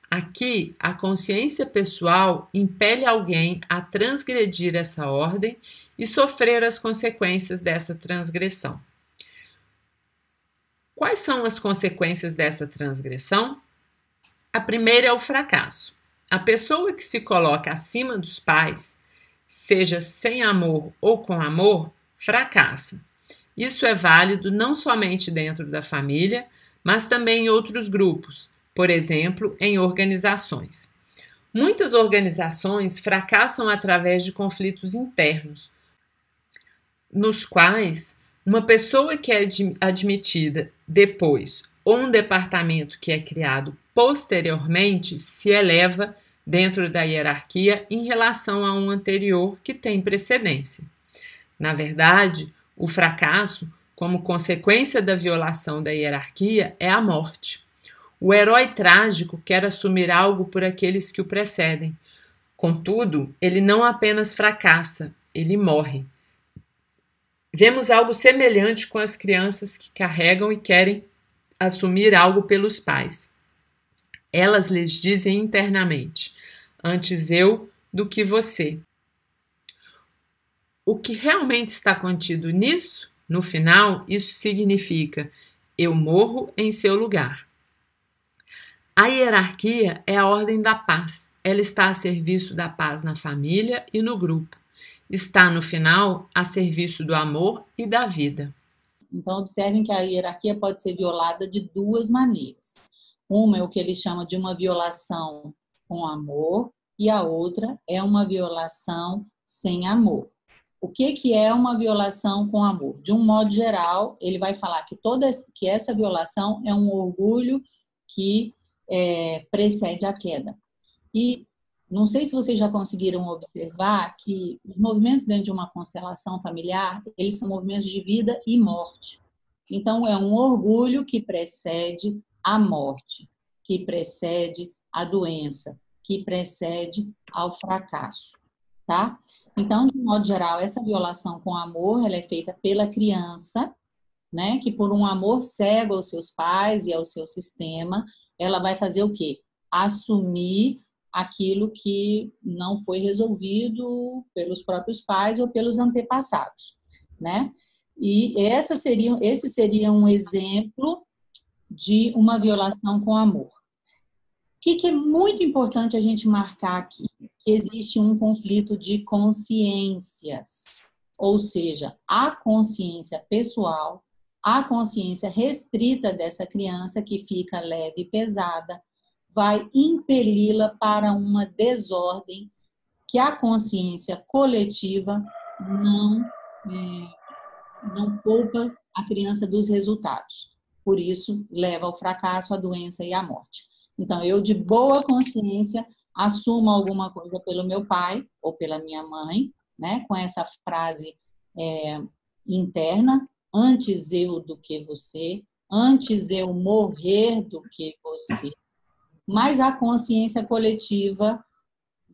Aqui, a consciência pessoal impele alguém a transgredir essa ordem e sofrer as consequências dessa transgressão. Quais são as consequências dessa transgressão? A primeira é o fracasso. A pessoa que se coloca acima dos pais, seja sem amor ou com amor, fracassa. Isso é válido não somente dentro da família, mas também em outros grupos, por exemplo, em organizações. Muitas organizações fracassam através de conflitos internos, nos quais uma pessoa que é admitida depois ou um departamento que é criado posteriormente se eleva dentro da hierarquia em relação a um anterior que tem precedência. Na verdade, o fracasso, como consequência da violação da hierarquia, é a morte. O herói trágico quer assumir algo por aqueles que o precedem. Contudo, ele não apenas fracassa, ele morre. Vemos algo semelhante com as crianças que carregam e querem assumir algo pelos pais. Elas lhes dizem internamente: antes eu do que você. O que realmente está contido nisso, no final, isso significa: eu morro em seu lugar. A hierarquia é a ordem da paz. Ela está a serviço da paz na família e no grupo. Está, no final, a serviço do amor e da vida. Então, observem que a hierarquia pode ser violada de duas maneiras. Uma é o que eles chamam de uma violação com amor e a outra é uma violação sem amor. O que é uma violação com amor? De um modo geral, ele vai falar que essa violação é um orgulho que precede a queda. E não sei se vocês já conseguiram observar que os movimentos dentro de uma constelação familiar, eles são movimentos de vida e morte. Então, é um orgulho que precede a morte, que precede a doença, que precede ao fracasso, tá? Então, de modo geral, essa violação com amor, ela é feita pela criança, né? Que por um amor cego aos seus pais e ao seu sistema, ela vai fazer o quê? Assumir aquilo que não foi resolvido pelos próprios pais ou pelos antepassados, né? E esse seria um exemplo de uma violação com amor. que é muito importante a gente marcar aqui? Que existe um conflito de consciências, ou seja, a consciência pessoal, a consciência restrita dessa criança, que fica leve e pesada, vai impeli-la para uma desordem que a consciência coletiva não poupa a criança dos resultados. Por isso, leva ao fracasso, à doença e à morte. Então, eu, de boa consciência, assumo alguma coisa pelo meu pai ou pela minha mãe, né, com essa frase interna: antes eu do que você, antes eu morrer do que você. Mas a consciência coletiva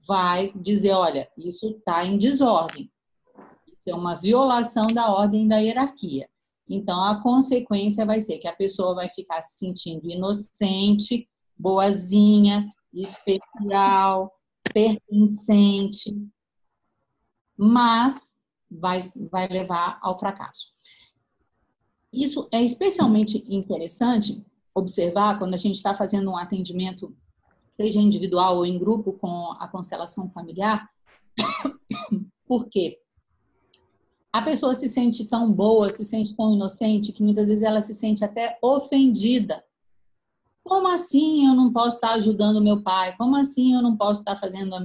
vai dizer: olha, isso está em desordem, isso é uma violação da ordem da hierarquia. Então, a consequência vai ser que a pessoa vai ficar se sentindo inocente, boazinha, especial, pertencente, mas vai levar ao fracasso. Isso é especialmente interessante observar quando a gente está fazendo um atendimento, seja individual ou em grupo, com a constelação familiar, porque a pessoa se sente tão boa, se sente tão inocente, que muitas vezes ela se sente até ofendida. Como assim eu não posso estar ajudando meu pai? Como assim eu não posso estar fazendo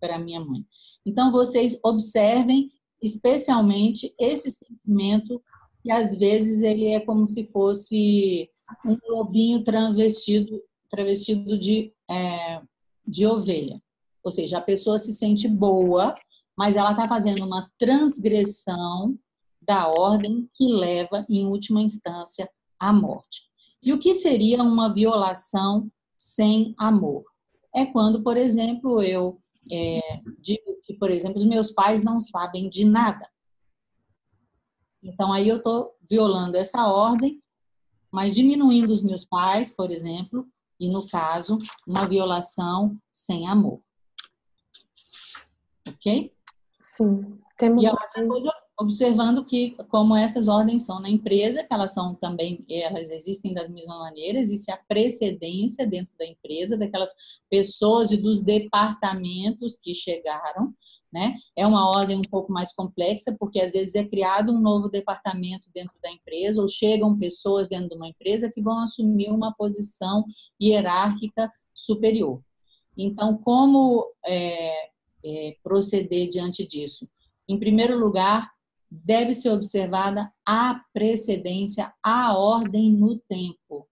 para minha mãe? Então, vocês observem especialmente esse sentimento, que às vezes ele é como se fosse um lobinho travestido de ovelha. Ou seja, a pessoa se sente boa, mas ela está fazendo uma transgressão da ordem que leva, em última instância, à morte. E o que seria uma violação sem amor? É quando, por exemplo, eu digo que, por exemplo, os meus pais não sabem de nada. Então, aí eu estou violando essa ordem, mas diminuindo os meus pais, por exemplo, e, no caso, uma violação sem amor. Ok? Sim. Temos E a outra coisa, observando que, como essas ordens são na empresa, que elas são também, elas existem da mesma maneira, existe a precedência dentro da empresa, daquelas pessoas e dos departamentos que chegaram, né? É uma ordem um pouco mais complexa, porque às vezes é criado um novo departamento dentro da empresa, ou chegam pessoas dentro de uma empresa que vão assumir uma posição hierárquica superior. Então, como proceder diante disso? Em primeiro lugar, deve ser observada a precedência, a ordem no tempo.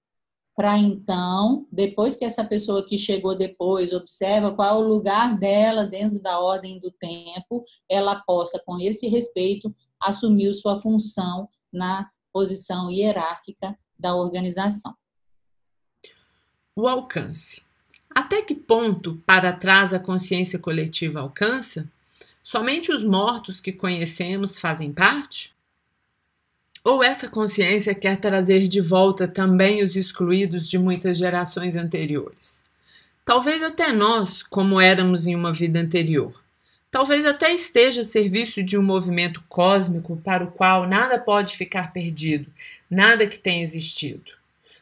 Para então, depois que essa pessoa que chegou depois observa qual é o lugar dela dentro da ordem do tempo, ela possa, com esse respeito, assumir sua função na posição hierárquica da organização. O alcance. Até que ponto para trás a consciência coletiva alcança? Somente os mortos que conhecemos fazem parte? Ou essa consciência quer trazer de volta também os excluídos de muitas gerações anteriores? Talvez até nós, como éramos em uma vida anterior. Talvez até esteja a serviço de um movimento cósmico para o qual nada pode ficar perdido, nada que tenha existido.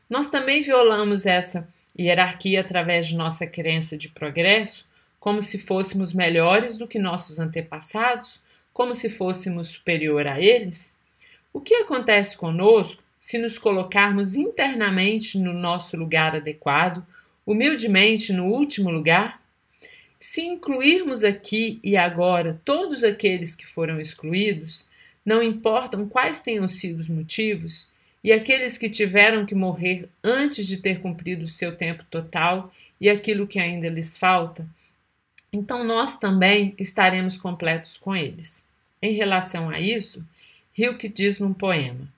Nós também violamos essa hierarquia através de nossa crença de progresso, como se fôssemos melhores do que nossos antepassados, como se fôssemos superior a eles? O que acontece conosco se nos colocarmos internamente no nosso lugar adequado, humildemente no último lugar? Se incluirmos aqui e agora todos aqueles que foram excluídos, não importam quais tenham sido os motivos, e aqueles que tiveram que morrer antes de ter cumprido o seu tempo total e aquilo que ainda lhes falta, então nós também estaremos completos com eles. Em relação a isso, Rilke diz num poema: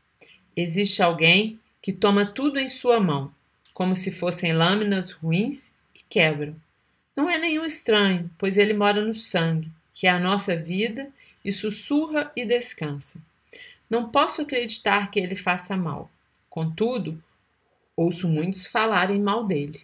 existe alguém que toma tudo em sua mão, como se fossem lâminas ruins, e quebra. Não é nenhum estranho, pois ele mora no sangue, que é a nossa vida, e sussurra e descansa. Não posso acreditar que ele faça mal. Contudo, ouço muitos falarem mal dele.